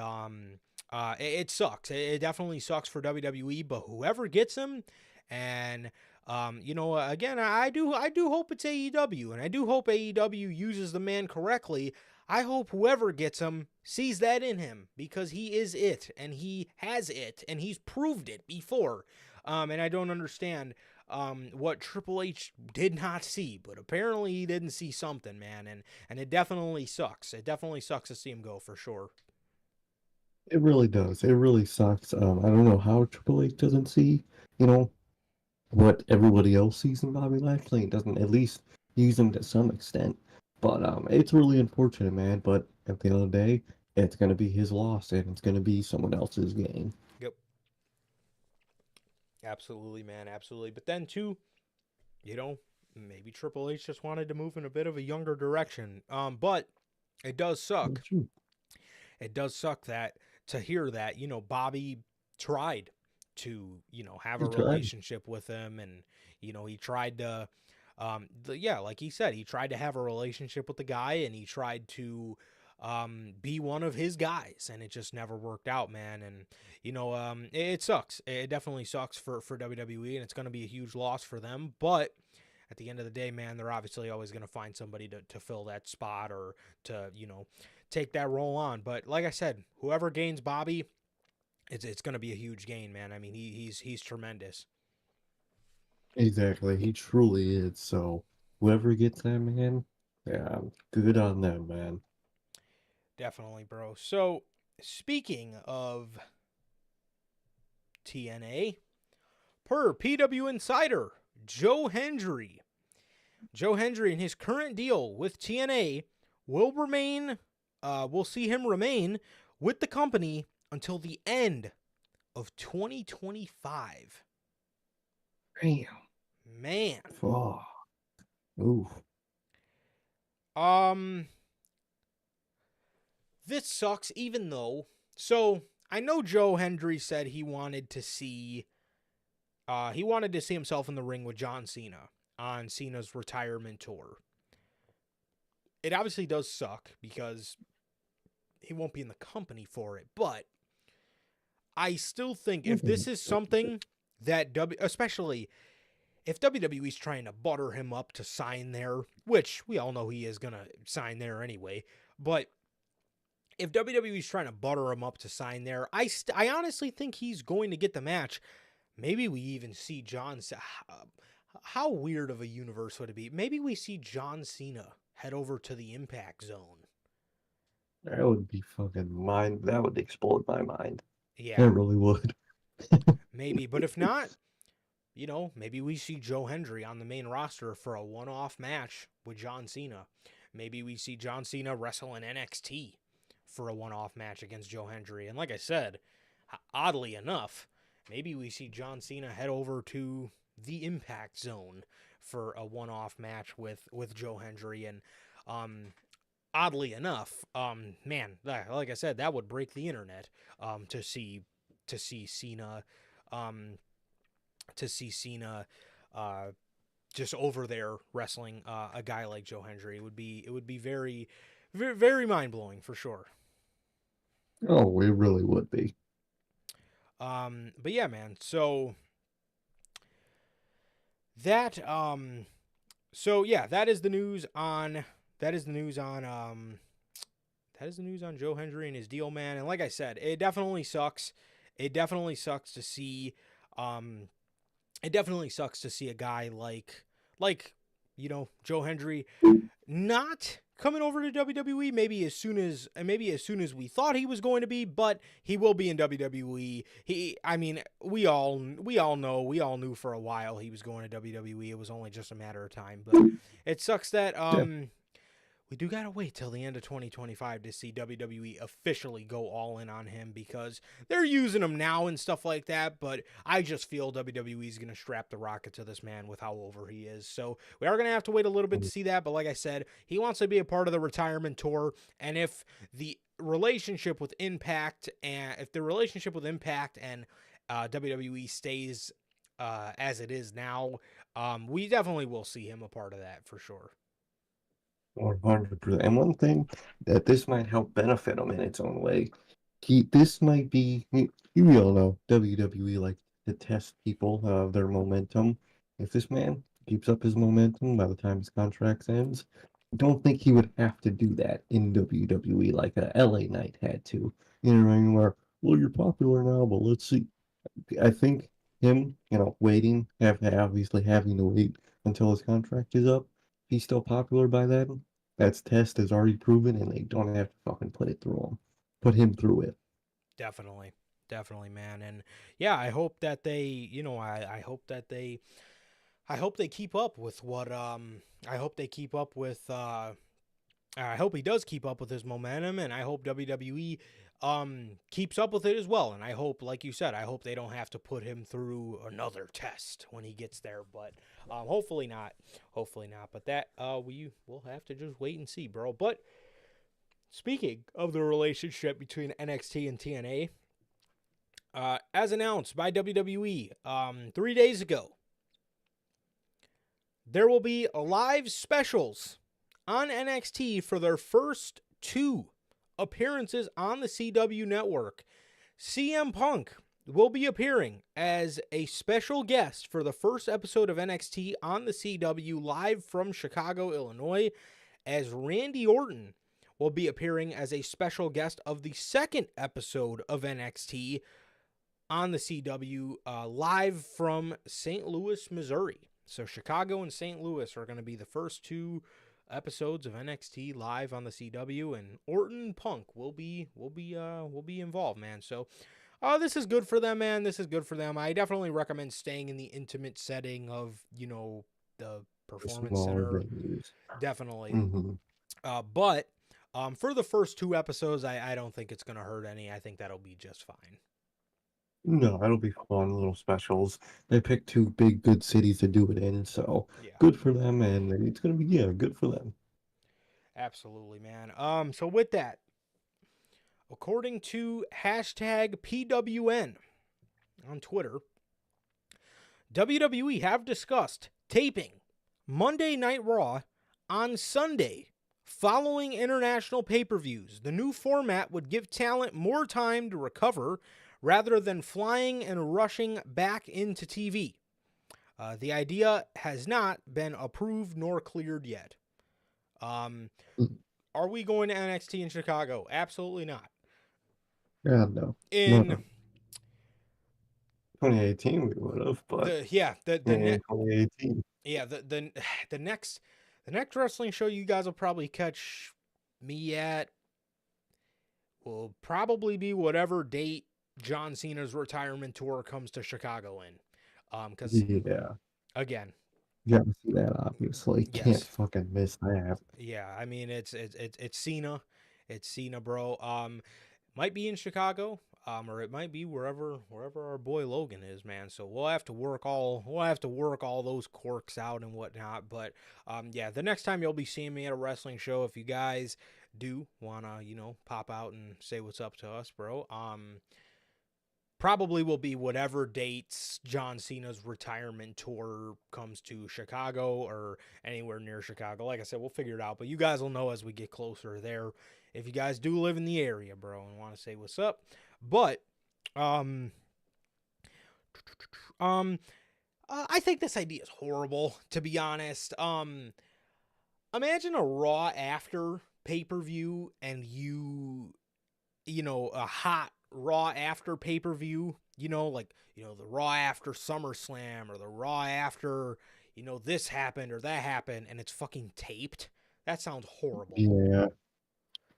it sucks. It definitely sucks for WWE. But whoever gets him, and again, I do hope it's AEW, and I do hope AEW uses the man correctly. I hope whoever gets him sees that in him, because he is it, and he has it, and he's proved it before. And I don't understand what Triple H did not see, but apparently he didn't see something, man, and it definitely sucks. It definitely sucks to see him go, for sure. It really does. It really sucks. I don't know how Triple H doesn't see, you know, what everybody else sees in Bobby Lashley and doesn't at least use him to some extent. But it's really unfortunate, man. But at the end of the day, it's gonna be his loss, and it's gonna be someone else's gain. Yep. Absolutely, man. Absolutely. But then, too, maybe Triple H just wanted to move in a bit of a younger direction. But it does suck. It does suck that to hear that, Bobby tried to, have a relationship with him, and, he tried to, like he said, he tried to have a relationship with the guy, and he tried to be one of his guys, and it just never worked out, man. And it sucks. It definitely sucks for WWE, and it's going to be a huge loss for them. But at the end of the day, man, they're obviously always going to find somebody to fill that spot, or to take that role on. But like I said, whoever gains Bobby, it's going to be a huge gain, man. I mean, he's tremendous. Exactly, he truly is. So whoever gets that, man, yeah, good on them, man. Definitely, bro. So, speaking of TNA, per PW Insider, Joe Hendry in his current deal with TNA will remain, we'll see him remain with the company until the end of 2025. Damn. Man. Oh. Ooh. This sucks, even though, so I know Joe Hendry said he wanted to see himself in the ring with John Cena on Cena's retirement tour. It obviously does suck because he won't be in the company for it, but I still think if this is something that especially if WWE's trying to butter him up to sign there, which we all know he is going to sign there anyway, but if WWE's trying to butter him up to sign there, I honestly think he's going to get the match. Maybe we even see John. How weird of a universe would it be? Maybe we see John Cena head over to the Impact Zone. That would be fucking mind. That would explode my mind. Yeah, it really would. Maybe, but if not, maybe we see Joe Hendry on the main roster for a one-off match with John Cena. Maybe we see John Cena wrestle in NXT for a one-off match against Joe Hendry. And like I said, oddly enough, maybe we see John Cena head over to the Impact Zone for a one-off match with Joe Hendry. And oddly enough, man, like I said, that would break the internet to see Cena just over there wrestling a guy like Joe Hendry. It would be very, very, very mind-blowing for sure. Oh, it really would be. But yeah, man. So that that is the news on Joe Hendry and his deal, man. And like I said, it definitely sucks. It definitely sucks to see a guy like Joe Hendry not coming over to WWE maybe as soon as we thought he was going to be, but he will be in WWE. We all knew for a while he was going to WWE. It was only just a matter of time, but it sucks that we do gotta wait till the end of 2025 to see WWE officially go all in on him, because they're using him now and stuff like that. But I just feel WWE is gonna strap the rocket to this man with how over he is. So we are gonna have to wait a little bit to see that. But like I said, he wants to be a part of the retirement tour, and if the relationship with Impact and WWE stays as it is now, we definitely will see him a part of that for sure. 100%. And one thing that this might help benefit him in its own way, we all know WWE like to test people, their momentum. If this man keeps up his momentum by the time his contract ends, I don't think he would have to do that in WWE like a LA Knight had to. You know what I mean? Where, well, you're popular now, but let's see. I think him, waiting, obviously having to wait until his contract is up. He's still popular by then. That's test is already proven, and they don't have to fucking put him through it. Definitely. Definitely, man. And yeah, I hope that they, I hope they keep up with what, I hope they keep up with, I hope he does keep up with his momentum, and I hope WWE keeps up with it as well. And I hope, like you said, I hope they don't have to put him through another test when he gets there. But hopefully not. Hopefully not. But that we will have to just wait and see, bro. But speaking of the relationship between NXT and TNA, as announced by WWE 3 days ago, there will be live specials on NXT for their first 2 appearances on the CW network. CM Punk will be appearing as a special guest for the first episode of NXT on the CW live from Chicago, Illinois, as Randy Orton will be appearing as a special guest of the second episode of NXT on the CW live from St. Louis, Missouri. So Chicago and St. Louis are going to be the first 2 episodes of NXT live on the CW, and Orton and Punk will be involved, man. So this is good for them, man. This is good for them. I definitely recommend staying in the intimate setting of, the Performance Smaller Center. venues. Definitely. Mm-hmm. But for the first 2 episodes, I don't think it's going to hurt any. I think that'll be just fine. No, that'll be fun, little specials. They picked 2 big, good cities to do it in, so Yeah. good for them, and it's gonna be, good for them. Absolutely, man. So with that, according to hashtag PWN on Twitter, WWE have discussed taping Monday Night Raw on Sunday following international pay-per-views. The new format would give talent more time to recover rather than flying and rushing back into TV. The idea has not been approved nor cleared yet. Are we going to NXT in Chicago? Absolutely not. Yeah, no. In 2018 we would have, but the 2018. the next wrestling show you guys will probably catch me at will probably be whatever date John Cena's retirement tour comes to Chicago in. Because again, you gotta see that, obviously. Yes. Can't fucking miss that. Yeah, I mean it's Cena. It's Cena, bro. Might be in Chicago, or it might be wherever our boy Logan is, man. So we'll have to work all those quirks out and whatnot. But yeah, the next time you'll be seeing me at a wrestling show, if you guys do wanna, pop out and say what's up to us, bro. Probably will be whatever dates John Cena's retirement tour comes to Chicago or anywhere near Chicago. Like I said, we'll figure it out, but you guys will know as we get closer there. If you guys do live in the area, bro, and want to say what's up. But I think this idea is horrible, to be honest. Imagine a Raw after pay-per-view and a hot Raw after pay-per-view, the Raw after SummerSlam or the Raw after, this happened or that happened, and it's fucking taped. That sounds horrible. Yeah.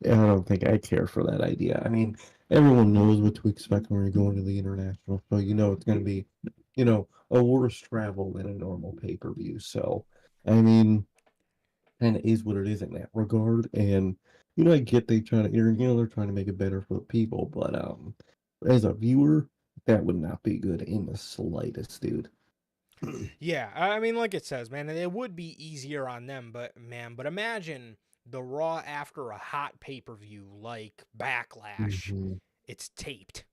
I don't think I care for that idea. I mean, everyone knows what to expect when you're going to the international, so it's going to be, a worse travel than a normal pay-per-view. So, I mean, kind of is what it is in that regard. And I get they trying to, they're trying to make it better for the people, but as a viewer, that would not be good in the slightest, dude. Yeah, I mean, like it says, man, it would be easier on them, but man, but imagine the Raw after a hot pay-per-view like Backlash. Mhm. It's taped.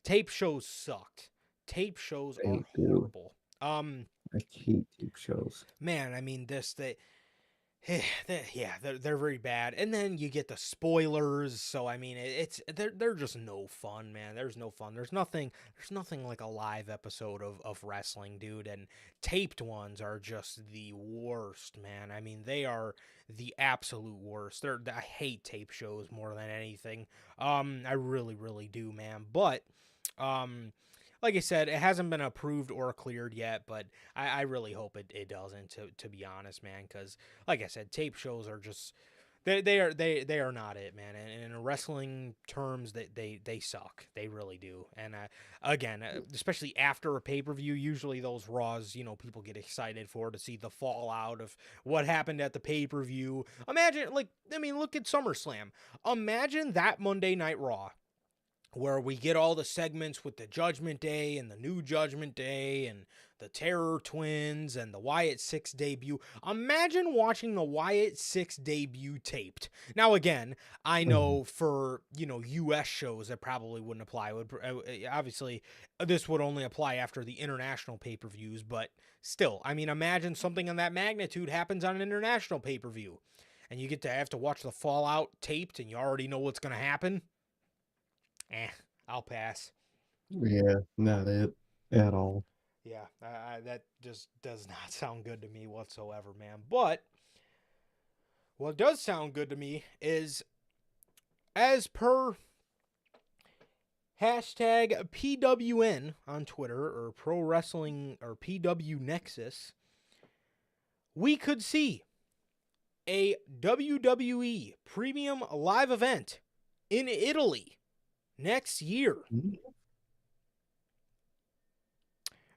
Tape shows sucked. Tape shows are They do. horrible. I hate tape shows. Man, I mean, yeah, they're very bad. And then you get the spoilers, so I mean, they're just no fun, man. There's no fun. There's nothing like a live episode of wrestling, dude. And taped ones are just the worst, man. I mean, they are the absolute worst. I hate tape shows more than anything. I really, really do, man. But um like I said, it hasn't been approved or cleared yet, but I really hope it doesn't. To be honest, man, because like I said, tape shows are just they are not it, man. And in wrestling terms, they suck. They really do. And again, especially after a pay per view, usually those Raws, people get excited for to see the fallout of what happened at the pay per view. Imagine, look at SummerSlam. Imagine that Monday Night Raw, where we get all the segments with the Judgment Day and the New Judgment Day and the Terror Twins and the Wyatt Six debut. Imagine watching the Wyatt Six debut taped. Now, again, I know for, U.S. shows that probably wouldn't apply. Obviously, this would only apply after the international pay-per-views, but still, I mean, imagine something of that magnitude happens on an international pay-per-view, and you get to have to watch the fallout taped, and you already know what's going to happen. I'll pass. Yeah, not it at all. Yeah, that just does not sound good to me whatsoever, man. But what does sound good to me is, as per hashtag PWN on Twitter, or Pro Wrestling, or PW Nexus, we could see a WWE premium live event in Italy next year.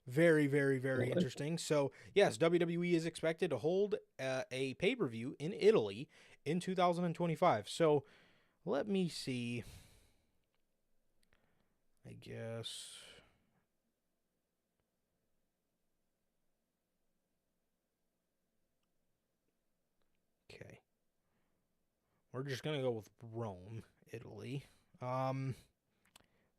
Very, very, very interesting. So, yes, WWE is expected to hold a pay-per-view in Italy in 2025. So, let me see. I guess. Okay. We're just going to go with Rome, Italy.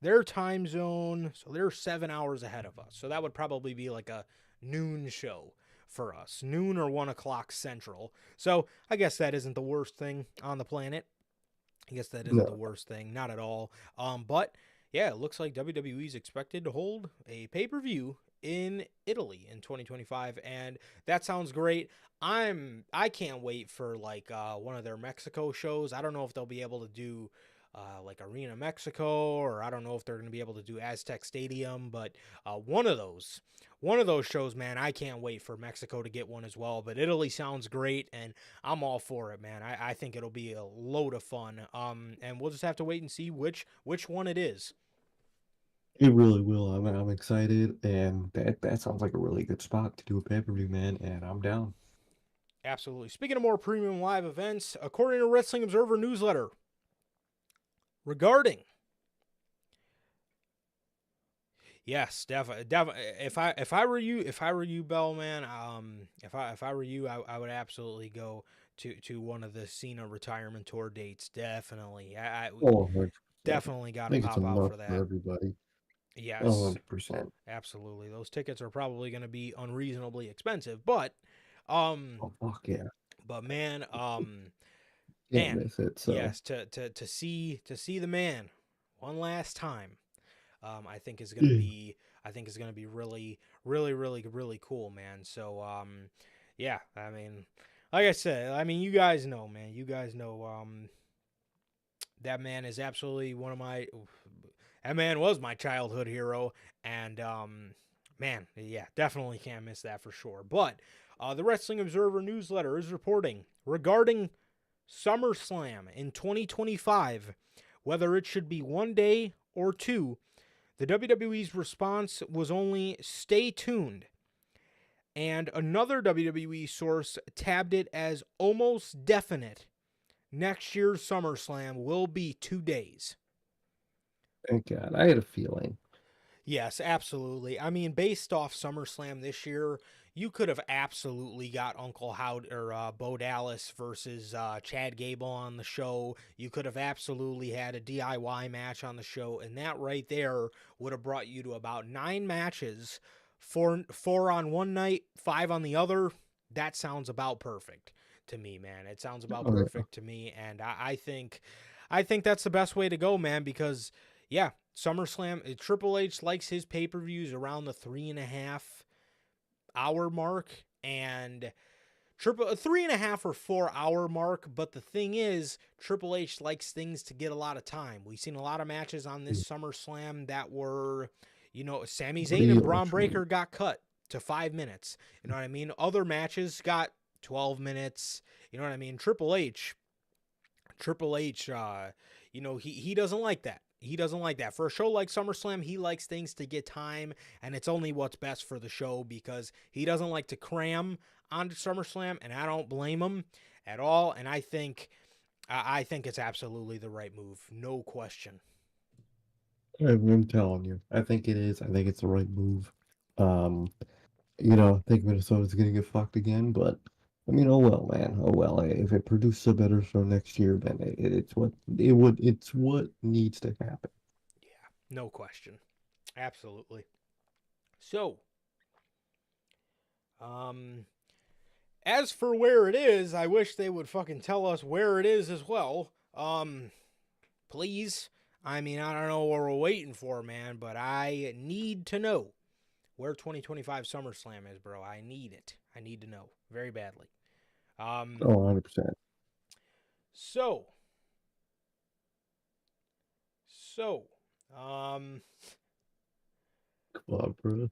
Their time zone, so they're 7 hours ahead of us. So that would probably be like a noon show for us, noon or 1 o'clock Central. So I guess that isn't the worst thing on the planet. I guess that isn't the worst thing, not at all. But yeah, it looks like WWE is expected to hold a pay-per-view in Italy in 2025, and that sounds great. I can't wait for like one of their Mexico shows. I don't know if they'll be able to do like Arena Mexico, or I don't know if they're going to be able to do Aztec Stadium, but one of those shows, man, I can't wait for Mexico to get one as well. But Italy sounds great, and I'm all for it, man. I think it'll be a load of fun. And we'll just have to wait and see which one it is. It really will. I'm excited, and that sounds like a really good spot to do a pay-per-view, man, and I'm down. Absolutely. Speaking of more premium live events, according to Wrestling Observer newsletter, regarding yes, definitely. If I were you, Bell, man, if I were you, I would absolutely go to one of the Cena retirement tour dates. Definitely, I Oh, 100%. definitely got I to think it's pop out enough for for that. everybody. Yes, 100%. absolutely. Those tickets are probably going to be unreasonably expensive, but um, Oh, fuck yeah. man, Can't man, miss it, so. yes, to see the man one last time. I think is Yeah. going to be really, really, really, really cool, man. So, yeah, I mean, like I said, I mean, you guys know, man, that man is absolutely that man was my childhood hero. And, man, yeah, definitely can't miss that for sure. But, the Wrestling Observer newsletter is reporting regarding SummerSlam in 2025, whether it should be 1 day or 2. The WWE's response was only stay tuned, And another WWE source tabbed it as almost definite next year's SummerSlam will be 2 days. Thank God. I had a feeling. Yes, absolutely. I mean, based off SummerSlam this year, you could have absolutely got Uncle Howd or Bo Dallas versus Chad Gable on the show. You could have absolutely had a DIY match on the show, and that right there would have brought you to about 9 matches, four on one night, 5 on the other. That sounds about perfect to me, man. It sounds about Oh, yeah. perfect to me, and I think that's the best way to go, man. Because yeah, SummerSlam, Triple H likes his pay-per-views around the 3.5 hour mark, and triple 3.5 or 4 hour mark. But the thing is, Triple H likes things to get a lot of time. We've seen a lot of matches on this SummerSlam that were, Sami Zayn and Real Braun short. Breaker got cut to 5 minutes. You know what I mean? Other matches got 12 minutes. You know what I mean? Triple H, he doesn't like that. He doesn't like that. For a show like SummerSlam, he likes things to get time, and it's only what's best for the show because he doesn't like to cram onto SummerSlam, and I don't blame him at all. And I think it's absolutely the right move, no question. I'm telling you. I think it is. I think it's the right move. Um, I think Minnesota's gonna get fucked again, but I mean, oh well, man. Oh well. If it produces a better show next year, then it's what needs to happen. Yeah, no question, absolutely. So, um, as for where it is, I wish they would fucking tell us where it is as well. Please. I mean, I don't know what we're waiting for, man, but I need to know where 2025 SummerSlam is, bro. I need it. I need to know very badly. Um, Oh, 100%. so, so, um, Come on, bro.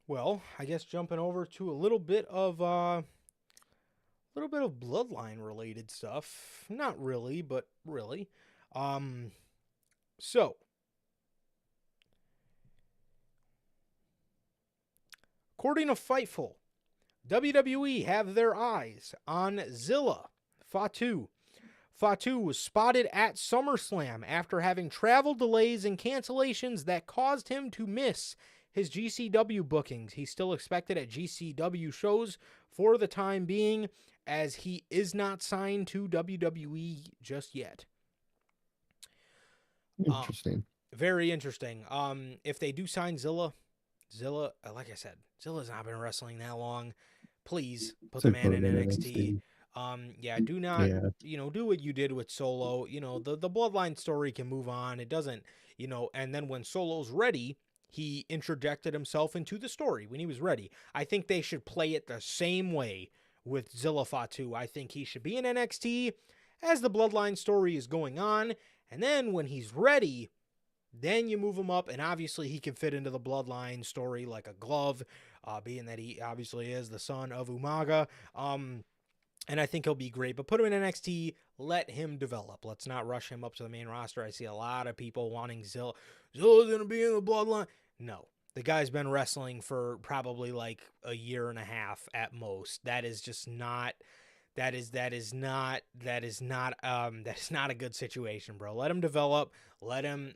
well, I guess jumping over to a little bit of bloodline related stuff. Not really, but really. Um, so according to Fightful, WWE have their eyes on Zilla Fatu. Fatu was spotted at SummerSlam after having travel delays and cancellations that caused him to miss his GCW bookings. He's still expected at GCW shows for the time being, as he is not signed to WWE just yet. Uh, Interesting. Very interesting. If they do sign Zilla, like I said, Zilla's not been wrestling that long. Please put the Say man put in him in NXT. NXT. Yeah, do not, Yeah. do what you did with Solo. The bloodline story can move on. It doesn't, and then when Solo's ready, he interjected himself into the story when he was ready. I think they should play it the same way with Zilla Fatu. I think he should be in NXT as the bloodline story is going on. And then when he's ready, then you move him up, and obviously he can fit into the bloodline story like a glove, being that he obviously is the son of Umaga. And I think he'll be great. But put him in NXT, let him develop. Let's not rush him up to the main roster. I see a lot of people wanting Zilla. Zilla's going to be in the bloodline. No. The guy's been wrestling for probably like a year and a half at most. That is just not that is not a good situation, bro. Let him develop. Let him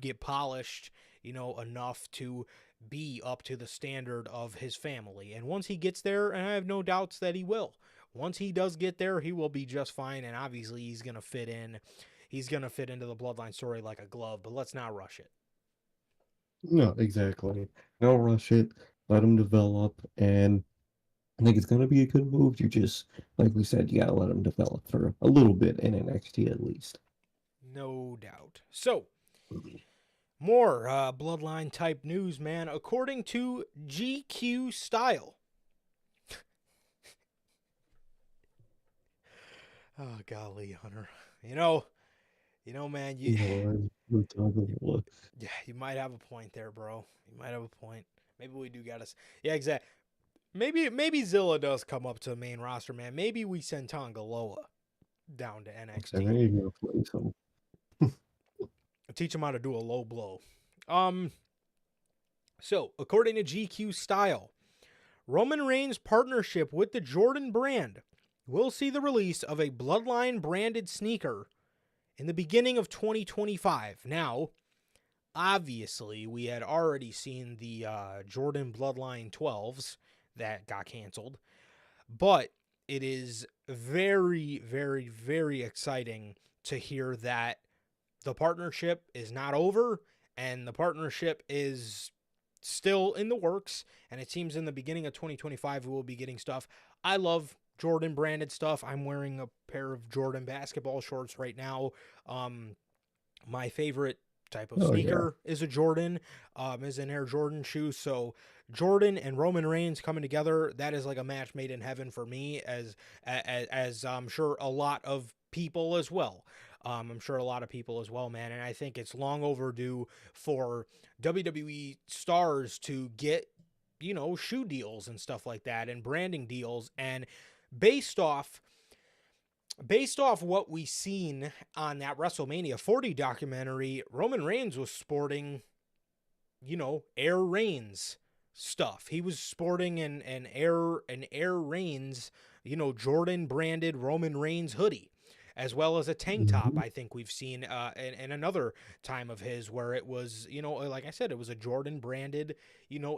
get polished, enough to be up to the standard of his family. And once he gets there, and I have no doubts that he will. Once he does get there, he will be just fine, and obviously he's going to fit in. He's going to fit into the bloodline story like a glove, but let's not rush it. No, exactly. Don't rush it. Let him develop, and I think it's gonna be a good move. You just, like we said, you gotta let him develop for a little bit in NXT at least. No doubt. So, more bloodline type news, man. According to GQ Style. Oh, golly, Hunter. Man, We're talking about yeah, you might have a point there, bro. You might have a point. Maybe we do got us. Yeah, exactly. Maybe Zilla does come up to the main roster, man. Maybe we send Tongaloa down to and I NXT. ain't gonna play some. Teach him how to do a low blow. So according to GQ Style, Roman Reigns' partnership with the Jordan brand will see the release of a Bloodline branded sneaker in the beginning of 2025. Now, obviously, we had already seen the Jordan Bloodline 12s that got canceled, but it is very, very, very exciting to hear that the partnership is not over and the partnership is still in the works, and it seems in the beginning of 2025 we will be getting stuff. I love Jordan branded stuff. I'm wearing a pair of Jordan basketball shorts right now. My favorite type of sneaker is a Jordan, is an Air Jordan shoe. So Jordan and Roman Reigns coming together, that is like a match made in heaven for me, as I'm sure a lot of people as well. I'm sure a lot of people as well, man. And I think it's long overdue for WWE stars to get, shoe deals and stuff like that and branding deals. And based off what we seen on that WrestleMania 40 documentary, Roman Reigns was sporting, Air Reigns stuff. He was sporting an Air Reigns, Jordan branded Roman Reigns hoodie, as well as a tank top. I think we've seen in another time of his where it was, like I said, it was a Jordan branded,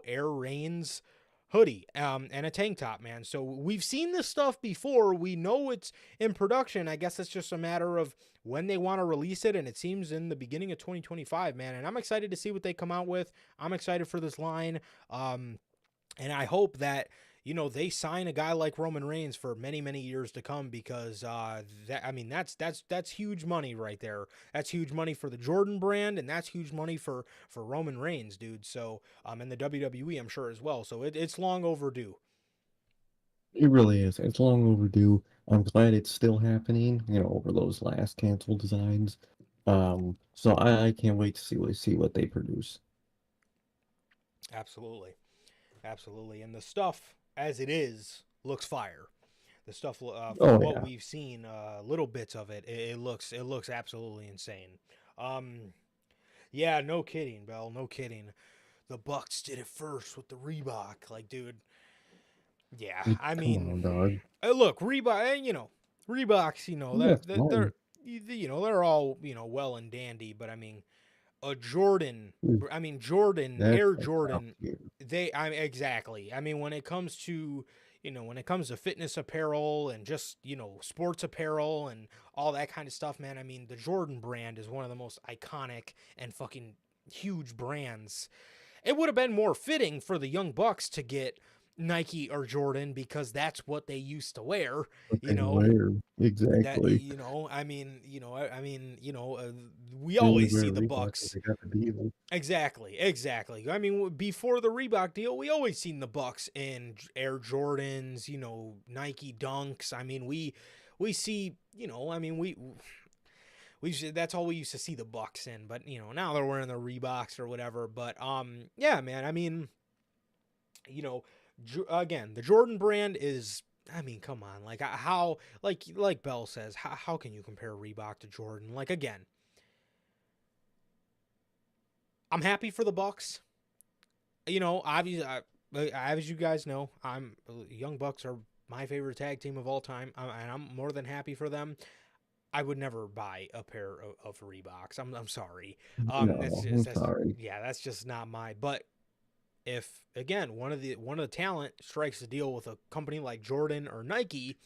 Air Reigns hoodie and a tank top, man. So we've seen this stuff before. We know it's in production. I guess it's just a matter of when they want to release it, and it seems in the beginning of 2025, man. And I'm excited to see what they come out with. I'm excited for this line. And I hope that, they sign a guy like Roman Reigns for many, many years to come, because that's huge money right there. That's huge money for the Jordan brand, and that's huge money for Roman Reigns, dude. So, and the WWE, I'm sure as well. So it's long overdue. It really is. It's long overdue. I'm glad it's still happening, over those last canceled designs. So I can't wait to see what they produce. Absolutely. Absolutely. And the stuff as it is looks fire. The stuff from what we've seen, little bits of it, it looks absolutely insane. Yeah, no kidding, Bell, no kidding. The Bucks did it first with the Reebok, like, dude. Yeah, I Come mean, on, dog. look, Reebok, Reeboks, That's they're fine. they're all well and dandy, but I mean, a Jordan, That's Air the top Jordan, tier. exactly. I mean, when it comes to, fitness apparel and just, sports apparel and all that kind of stuff, man, I mean, the Jordan brand is one of the most iconic and fucking huge brands. It would have been more fitting for the Young Bucks to get Nike or Jordan, because that's what they used to wear, What you they know, wear. that Exactly. we They only always see wear the Reebok because Bucks. they got the deal. Exactly. I mean, before the Reebok deal, we always seen the Bucks in Air Jordans, Nike Dunks. I mean, we see, that's all we used to see the Bucks in. But now they're wearing the Reeboks or whatever. But yeah, man. I mean, again, the Jordan brand is. I mean, come on. Like how, like Bell says, how can you compare Reebok to Jordan? Like, again, I'm happy for the Bucks. Obviously, as you guys know, Young Bucks are my favorite tag team of all time, and I'm more than happy for them. I would never buy a pair of Reeboks. I'm sorry. No, I'm sorry. That's just not my. But if again one of the talent strikes a deal with a company like Jordan or Nike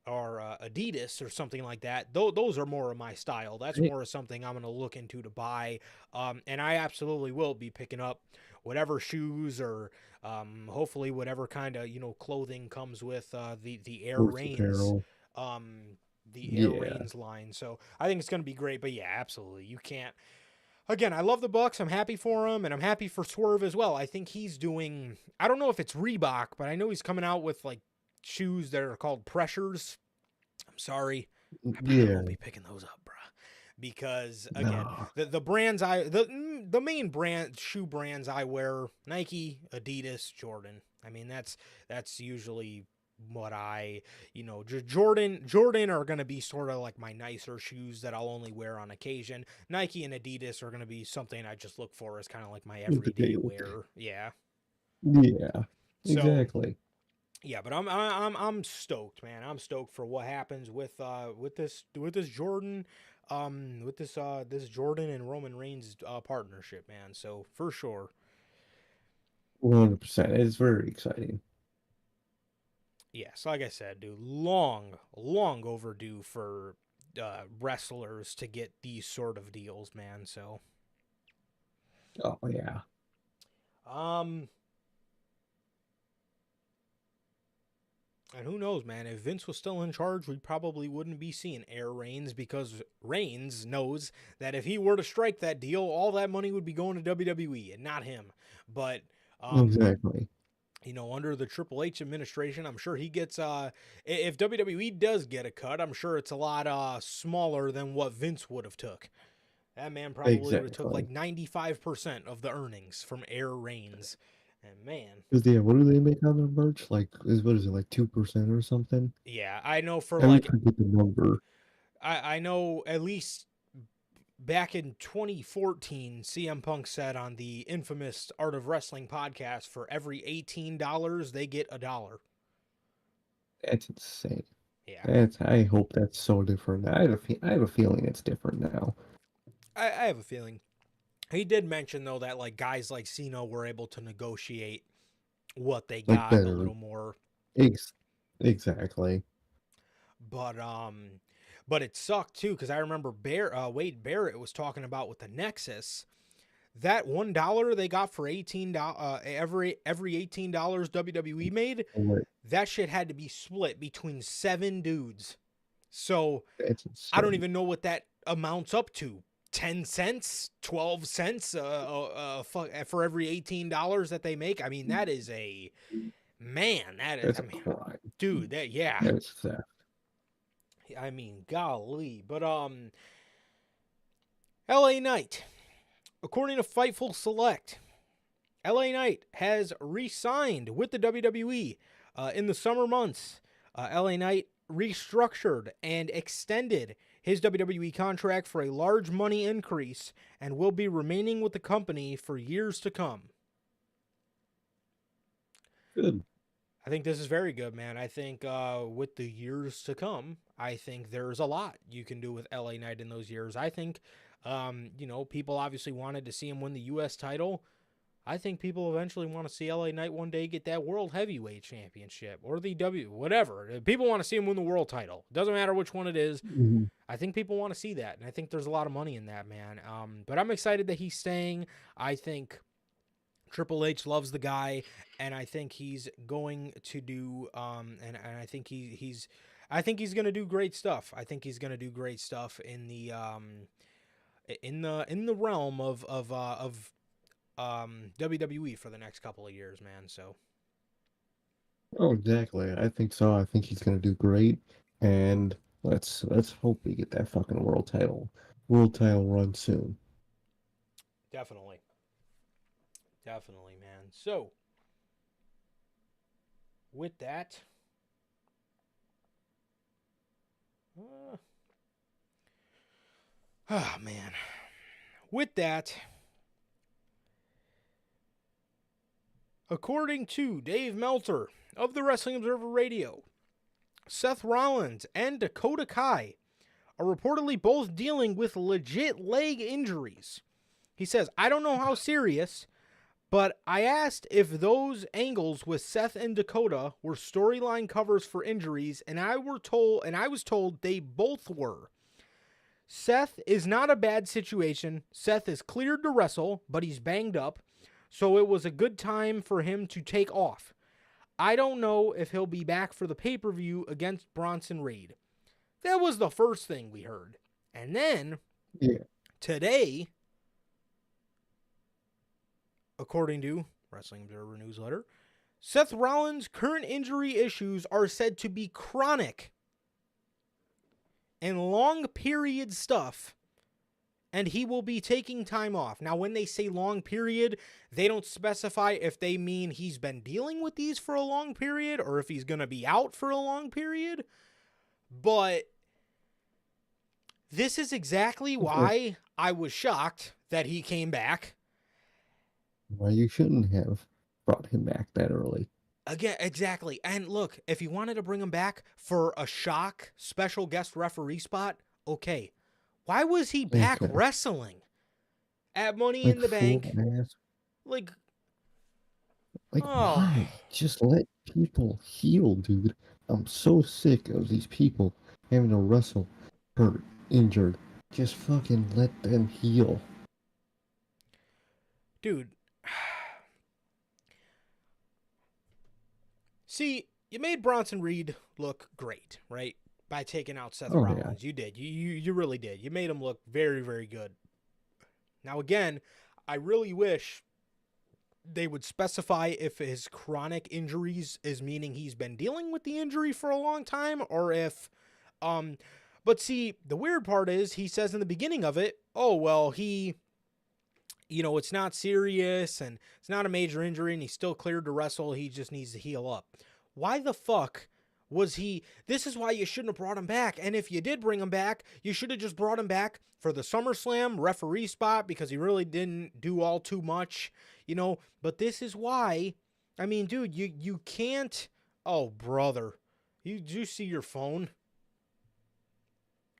or Adidas or something like that, those are more of my style. That's Hey, more of something I'm going to look into to buy. And I absolutely will be picking up whatever shoes or hopefully whatever kind of clothing comes with the Air sports Reigns apparel. the Air Yeah. Reigns line. So I think it's going to be great. But yeah, absolutely, you can't. Again, I love the Bucks. I'm happy for him, and I'm happy for Swerve as well. I think he's doing. I don't know if it's Reebok, but I know he's coming out with like shoes that are called Pressures. I'm sorry, I probably Yeah. won't be picking those up, bruh. Because again, No. the brands the main brand shoe brands I wear: Nike, Adidas, Jordan. I mean that's usually what Jordan are going to be sort of like my nicer shoes that I'll only wear on occasion. Nike and Adidas are going to be something I just look for as kind of like my everyday wear. Yeah. Yeah, So, exactly. yeah, but I'm stoked, man. I'm stoked for what happens with this Jordan this Jordan and Roman Reigns partnership, man. So, for sure. 100%. It's very exciting. Yes, like I said, dude, long overdue for wrestlers to get these sort of deals, man. So, Oh yeah. um, and who knows, man? If Vince was still in charge, we probably wouldn't be seeing Air Reigns because Reigns knows that if he were to strike that deal, all that money would be going to WWE and not him. But Exactly. under the Triple H administration, I'm sure he gets if WWE does get a cut, I'm sure it's a lot smaller than what Vince would have took. That man probably would have took like Exactly. 95% of the earnings from Air Reigns. And man, Because yeah, what do they make on their merch? Like, what is it, like 2% or something? yeah, I know for I always like forget the number. I know at least back in 2014, CM Punk said on the infamous Art of Wrestling podcast, for every $18 they get $1. That's insane. Yeah, I hope that's so different. I have a feeling it's different now. I have a feeling. He did mention though that like guys like Cena were able to negotiate what they Like got and a better. little more. Ex- exactly. But it sucked too because I remember Wade Barrett was talking about with the Nexus that $1 they got for $18 every $18 WWE made. Like, That shit had to be split between 7 dudes. So that's I don't insane. even know what that amounts up to. 10 cents, 12 cents for every $18 that they make. I mean, that is a man. That is, That's I a mean, crime. dude. That yeah. That's theft. I mean, golly. But LA Knight, according to Fightful Select, LA Knight has re-signed with the WWE in the summer months. LA Knight restructured and extended his WWE contract for a large money increase and will be remaining with the company for years to come. Good. I think this is very good, man. I think with the years to come, I think there's a lot you can do with LA Knight in those years. I think, people obviously wanted to see him win the U.S. title. I think people eventually want to see LA Knight one day get that World Heavyweight Championship or the whatever. People want to see him win the world title. Doesn't matter which one it is. Mhm. I think people want to see that, and I think there's a lot of money in that, man. But I'm excited that he's staying. I think Triple H loves the guy, and I think he's going to do. And I think I think he's going to do great stuff. I think he's going to do great stuff in the realm of WWE for the next couple of years, man. So Oh, exactly. I think so. I think he's gonna do great. And let's hope we get that fucking world title run soon. definitely, definitely, man. So with that, oh man, with that, according to Dave Meltzer of the Wrestling Observer Radio, Seth Rollins and Dakota Kai are reportedly both dealing with legit leg injuries. He says, I don't know how serious, but I asked if those angles with Seth and Dakota were storyline covers for injuries, and I was told they both were. Seth is not a bad situation. Seth is cleared to wrestle, but he's banged up, so it was a good time for him to take off. I don't know if he'll be back for the pay-per-view against Bronson Reed. That was the first thing we heard. And then, Yeah. today, according to Wrestling Observer Newsletter, Seth Rollins' current injury issues are said to be chronic and long period stuff and he will be taking time off. Now, when they say long period, they don't specify if they mean he's been dealing with these for a long period or if he's going to be out for a long period. But this is exactly why I was shocked that he came back. Why you shouldn't have brought him back that early. Again, exactly. And look, if you wanted to bring him back for a shock special guest referee spot, okay. Why was he back wrestling at Money in the Bank? Like oh. Why? Just let people heal, dude. I'm so sick of these people having to wrestle, hurt, injured. Just fucking let them heal. Dude. See, you made Bronson Reed look great, right? By taking out Seth Rollins. Yeah. You did. You really did. You made him look very, very good. Now, again, I really wish they would specify if his chronic injuries is meaning he's been dealing with the injury for a long time or if, but see, the weird part is he says in the beginning of it, oh, well, it's not serious and it's not a major injury and he's still cleared to wrestle. He just needs to heal up. Why the fuck was he? This is why you shouldn't have brought him back. And if you did bring him back, you should have just brought him back for the SummerSlam referee spot because he really didn't do all too much, But this is why, I mean, dude, you can't. Oh, brother. Did you see your phone?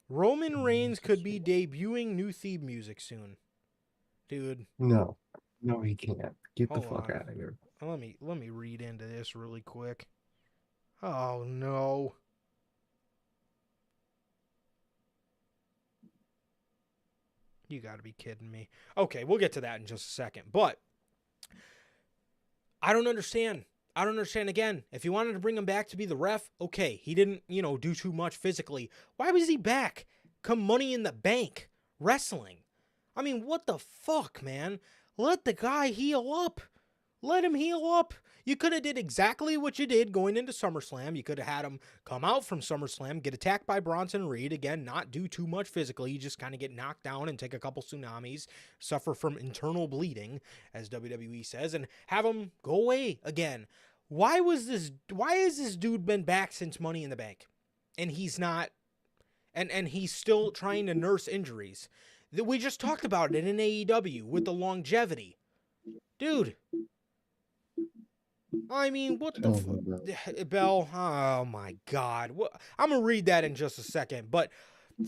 Roman Reigns could be debuting new theme music soon. Dude. No, he can't. Get the fuck out of here. Let me read into this really quick. Oh no. You gotta be kidding me. Okay, we'll get to that in just a second. But I don't understand. Again. If you wanted to bring him back to be the ref, okay, he didn't, do too much physically. Why was he back? Come Money in the Bank wrestling. I mean, what the fuck, man? Let the guy heal up. Let him heal up. You could have did exactly what you did going into SummerSlam. You could have had him come out from SummerSlam, get attacked by Bronson Reed. Again, not do too much physically. You just kind of get knocked down and take a couple tsunamis, suffer from internal bleeding, as WWE says, and have him go away again. Why has this dude been back since Money in the Bank? And he's not, and he's still trying to nurse injuries. We just talked about it in AEW with the longevity. Dude. I mean, what the Bell? Oh my God! I'm gonna read that in just a second. But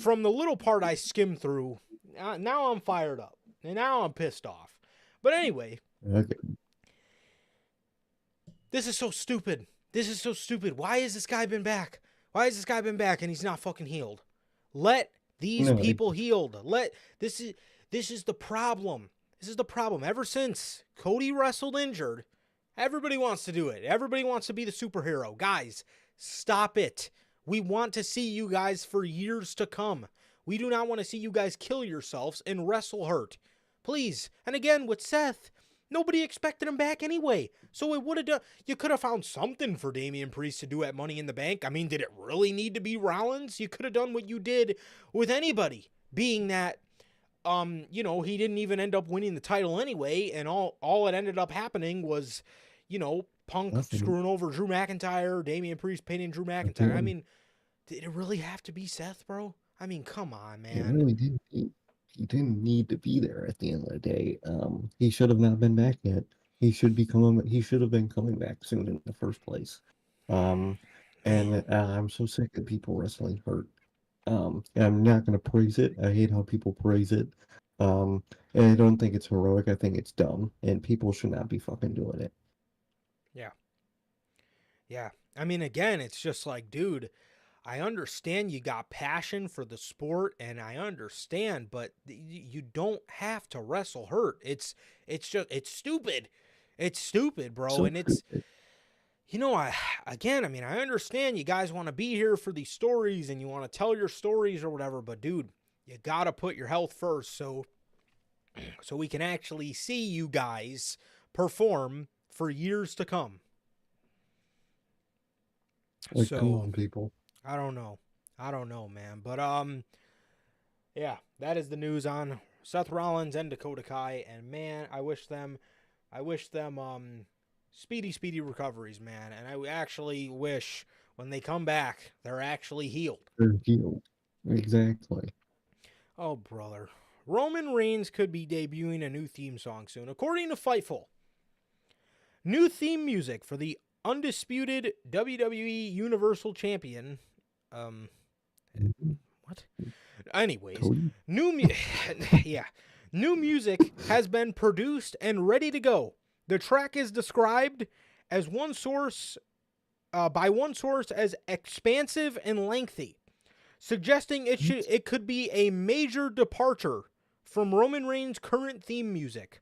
from the little part I skimmed through, now I'm fired up and now I'm pissed off. But anyway, okay. This is so stupid. Why has this guy been back? And he's not fucking healed? Let these people healed. This is the problem. Ever since Cody wrestled injured. Everybody wants to do it. Everybody wants to be the superhero. Guys, stop it. We want to see you guys for years to come. We do not want to see you guys kill yourselves and wrestle hurt. Please. And again, with Seth, nobody expected him back anyway. So it would have done. You could have found something for Damian Priest to do at Money in the Bank. I mean, did it really need to be Rollins? You could have done what you did with anybody, being that he didn't even end up winning the title anyway, and all it ended up happening was, Punk screwing over Drew McIntyre, Damian Priest pinning Drew McIntyre. I mean, did it really have to be Seth, bro? I mean, come on, man. It really didn't. He didn't need to be there at the end of the day. He should have not been back yet. He should have been coming back soon in the first place. And I'm so sick of people wrestling hurt. I'm not going to praise it. I hate how people praise it. And I don't think it's heroic. I think it's dumb. And people should not be fucking doing it. Yeah. I mean, again, it's just like, dude, I understand you got passion for the sport, and I understand, but you don't have to wrestle hurt. It's stupid. It's stupid, bro. So and it's, stupid. I understand you guys want to be here for these stories and you want to tell your stories or whatever, but dude, you got to put your health first so we can actually see you guys perform for years to come. Come on, people. I don't know, man. But, yeah, that is the news on Seth Rollins and Dakota Kai, and man, I wish them speedy recoveries, man. And I actually wish when they come back, they're actually healed. They're healed. Exactly. Oh, brother. Roman Reigns could be debuting a new theme song soon. According to Fightful, new theme music for the undisputed WWE Universal Champion. What? Anyways, Cody? yeah, new music has been produced and ready to go. The track is described as by one source as expansive and lengthy, suggesting it could be a major departure from Roman Reigns' current theme music.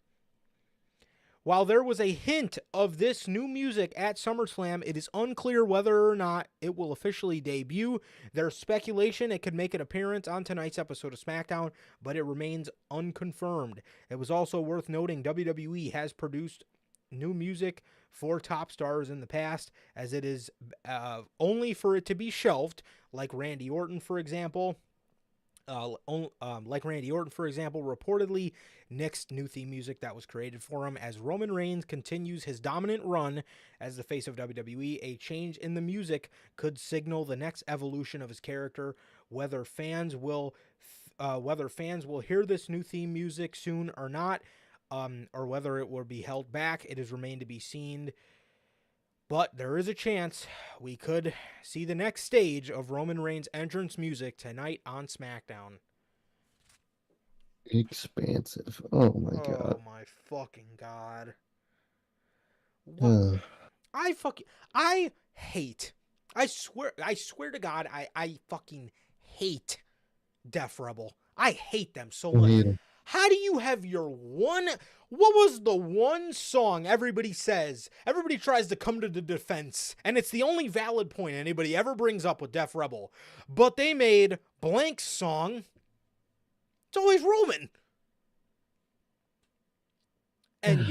While there was a hint of this new music at SummerSlam, it is unclear whether or not it will officially debut. There's speculation it could make an appearance on tonight's episode of SmackDown, but it remains unconfirmed. It was also worth noting WWE has produced new music for top stars in the past, as it is only for it to be shelved, like Randy Orton, for example. Reportedly nixed new theme music that was created for him. As Roman Reigns continues his dominant run as the face of WWE, a change in the music could signal the next evolution of his character. Whether fans will hear this new theme music soon or not, or whether it will be held back, it has remained to be seen. But there is a chance we could see the next stage of Roman Reigns' entrance music tonight on SmackDown. Expansive. Oh my Oh god. my fucking god. What? I hate. I swear to God, I fucking hate Def Rebel. I hate them so I much. hate 'em. How do you have your one... What was the one song everybody says? Everybody tries to come to the defense, and it's the only valid point anybody ever brings up with Def Rebel. But they made blank song. It's always Roman. And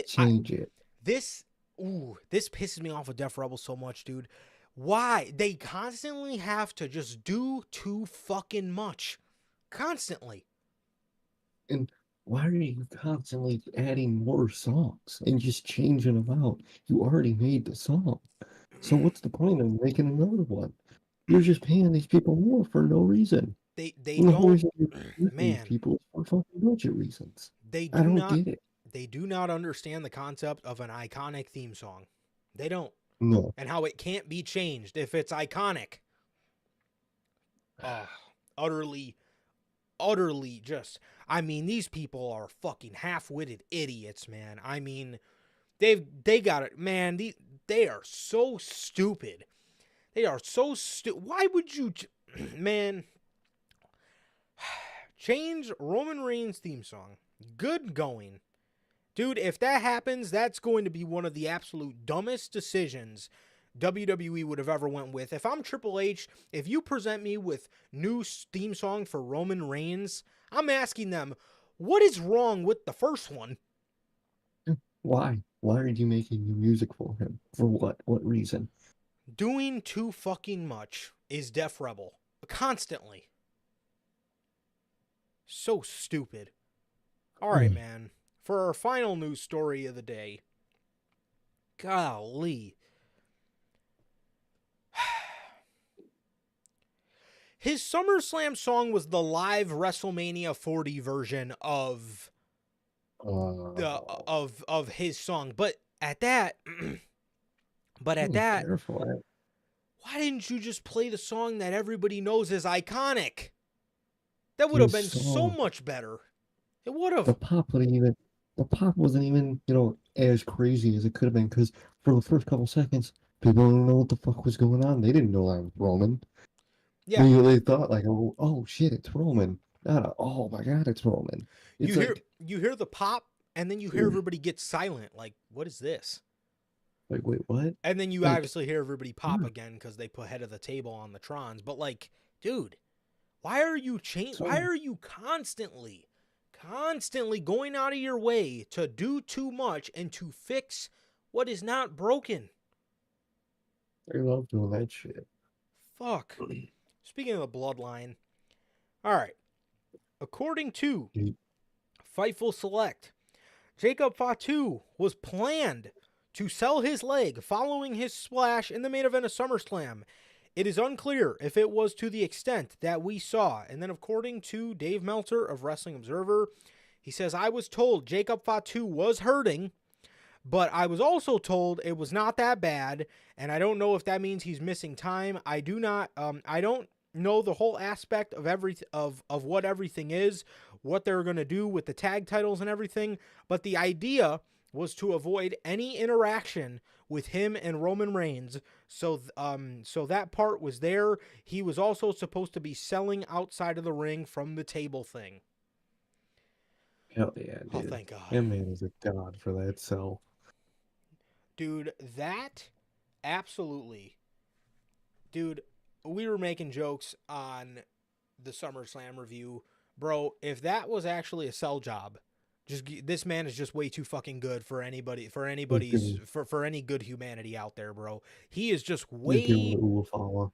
change it. This pisses me off with Def Rebel so much, dude. Why? They constantly have to just do too fucking much. Constantly. And why are you constantly adding more songs and just changing them out? You already made the song. So what's the point of making another one? You're just paying these people more for no reason. They And the whole don't, reason you're paying these man. people is for fucking budget reasons. They I do don't not get it. they do not understand the concept of an iconic theme song. They don't. No. And how it can't be changed if it's iconic. Oh, utterly just. I mean, these people are fucking half-witted idiots, man. I mean, they got it, man. They are so stupid. They are so stupid. Why would you, man? Change Roman Reigns' theme song. Good going. Dude, if that happens, that's going to be one of the absolute dumbest decisions WWE would have ever went with. If I'm Triple H, if you present me with new theme song for Roman Reigns, I'm asking them, what is wrong with the first one? Why? Why are you making new music for him? For what? What reason? Doing too fucking much is Def Rebel. Constantly. So stupid. Alright, man. For our final news story of the day. Golly. His SummerSlam song was the live WrestleMania 40 version of his song. But at that, careful. Why didn't you just play the song that everybody knows is iconic? That would have been so much better. It would have. The pop wasn't even, as crazy as it could have been, because for the first couple seconds, people didn't know what the fuck was going on. They didn't know I was Roman. Yeah. They thought like, oh shit, it's Roman. Not oh my god, it's Roman. It's you hear the pop, and then you hear everybody get silent. Like, what is this? Like, wait, what? And then you obviously hear everybody pop again because they put head of the table on the Trons. But like, dude, why are you why are you constantly going out of your way to do too much and to fix what is not broken? They love doing that shit. Fuck. Speaking of the bloodline, all right. according to He- Fightful Select, Jacob Fatu was planned to sell his leg following his splash in the main event of SummerSlam. It is unclear if it was to the extent that we saw. And then, according to Dave Meltzer of Wrestling Observer, he says, I was told Jacob Fatu was hurting, but I was also told it was not that bad. And I don't know if that means he's missing time. I don't know the whole aspect of what everything is, what they're going to do with the tag titles and everything. But the idea was to avoid any interaction with him and Roman Reigns. So that part was there. He was also supposed to be selling outside of the ring from the table thing. Hell yeah, Oh, dude. thank God. That man is a god for that. So Dude, that absolutely. Dude, we were making jokes on the SummerSlam review. Bro, if that was actually a sell job, this man is just way too fucking good for anybody for just give anybody's him, for any good humanity out there, bro. He is just just give him way the Uwafala.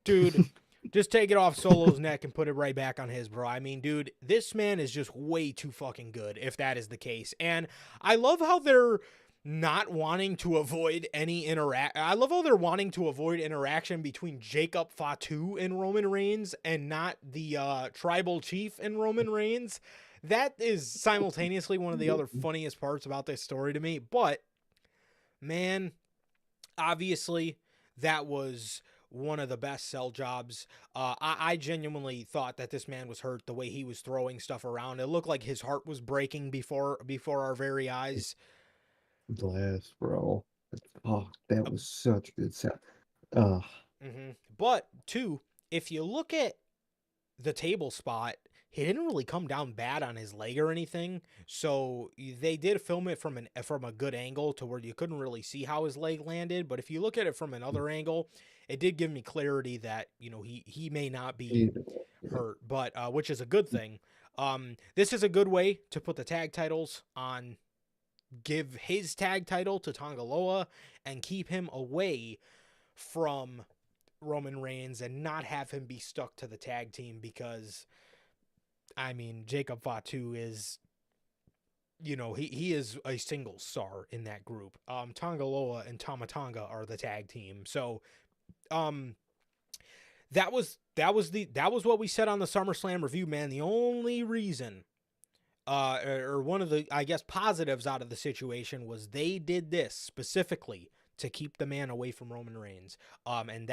dude, just take it off Solo's neck and put it right back on his, bro. I mean, dude, this man is just way too fucking good if that is the case. And I love how they're not wanting to avoid any I love how they're wanting to avoid interaction between Jacob Fatu and Roman Reigns and not the tribal chief and Roman Reigns. That is simultaneously one of the other funniest parts about this story to me. But man, obviously that was one of the best sell jobs. I genuinely thought that this man was hurt the way he was throwing stuff around. It looked like his heart was breaking before our very eyes. Glass, bro. Oh, that was such good sound. But two, if you look at the table spot, he didn't really come down bad on his leg or anything. So they did film it from a good angle to where you couldn't really see how his leg landed. But if you look at it from another angle, it did give me clarity that he may not be hurt, but which is a good thing. This is a good way to put the tag titles on. Give his tag title to Tongaloa and keep him away from Roman Reigns and not have him be stuck to the tag team because, I mean, Jacob Fatu is, he is a single star in that group. Tongaloa and Tamatanga are the tag team. So, that was what we said on the SummerSlam review, man. The only reason or one of the, I guess, positives out of the situation was they did this specifically to keep the man away from Roman Reigns. And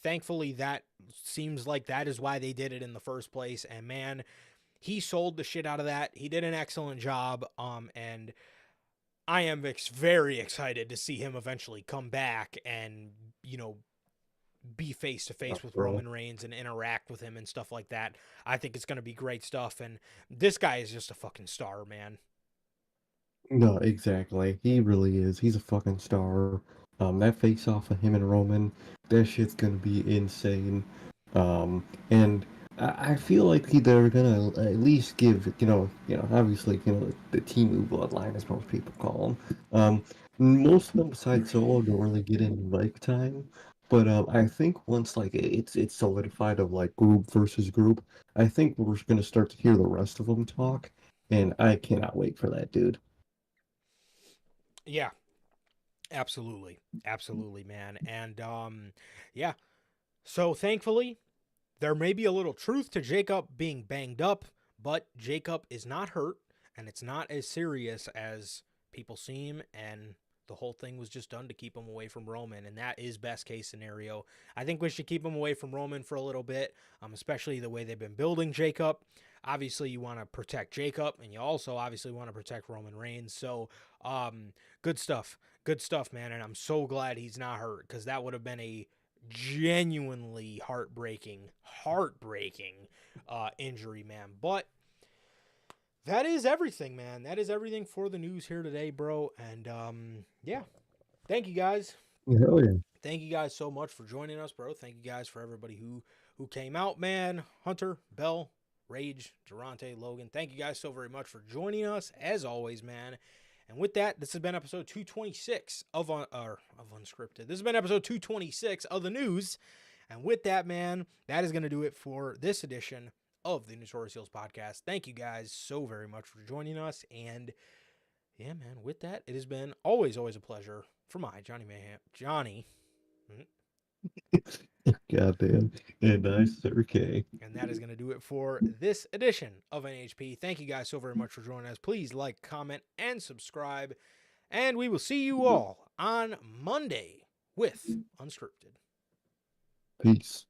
thankfully that seems like that is why they did it in the first place. And man, he sold the shit out of that. He did an excellent job. And I am very excited to see him eventually come back and, be face to face with Roman Reigns and interact with him and stuff like that. I think it's going to be great stuff. And this guy is just a fucking star, man. No, exactly. He really is. He's a fucking star. That face off of him and Roman, that shit's gonna be insane. And I feel like they're gonna at least give, obviously, the Timu bloodline, as most people call them. Most of them besides Solo don't really get any mic time. But I think once like it's solidified of like group versus group, I think we're gonna start to hear the rest of them talk, and I cannot wait for that, dude. Yeah, absolutely. Absolutely, man. And yeah. So thankfully, there may be a little truth to Jacob being banged up, but Jacob is not hurt and it's not as serious as people seem, and the whole thing was just done to keep him away from Roman, and that is best case scenario. I think we should keep him away from Roman for a little bit, especially the way they've been building Jacob. Obviously, you want to protect Jacob, and you also obviously want to protect Roman Reigns. So, good stuff, man. And I'm so glad he's not hurt because that would have been a genuinely heartbreaking injury, man. But that is everything, man. That is everything for the news here today, bro. And yeah, thank you guys. Hell yeah. Thank you guys so much for joining us, bro. Thank you guys for everybody who came out, man. Hunter, Bell, Rage, Durante, Logan. Thank you guys so very much for joining us, as always, man. And with that, this has been episode 226 of Unscripted. This has been episode 226 of the news. And with that, man, that is going to do it for this edition of the Notorious podcast. Thank you guys so very much for joining us. And yeah, man, with that, it has been always a pleasure for my Johnny Mayhem. Johnny. Goddamn. And I, Sir K. And that is going to do it for this edition of NHP. Thank you guys so very much for joining us. Please like, comment, and subscribe. And we will see you all on Monday with Unscripted. Peace.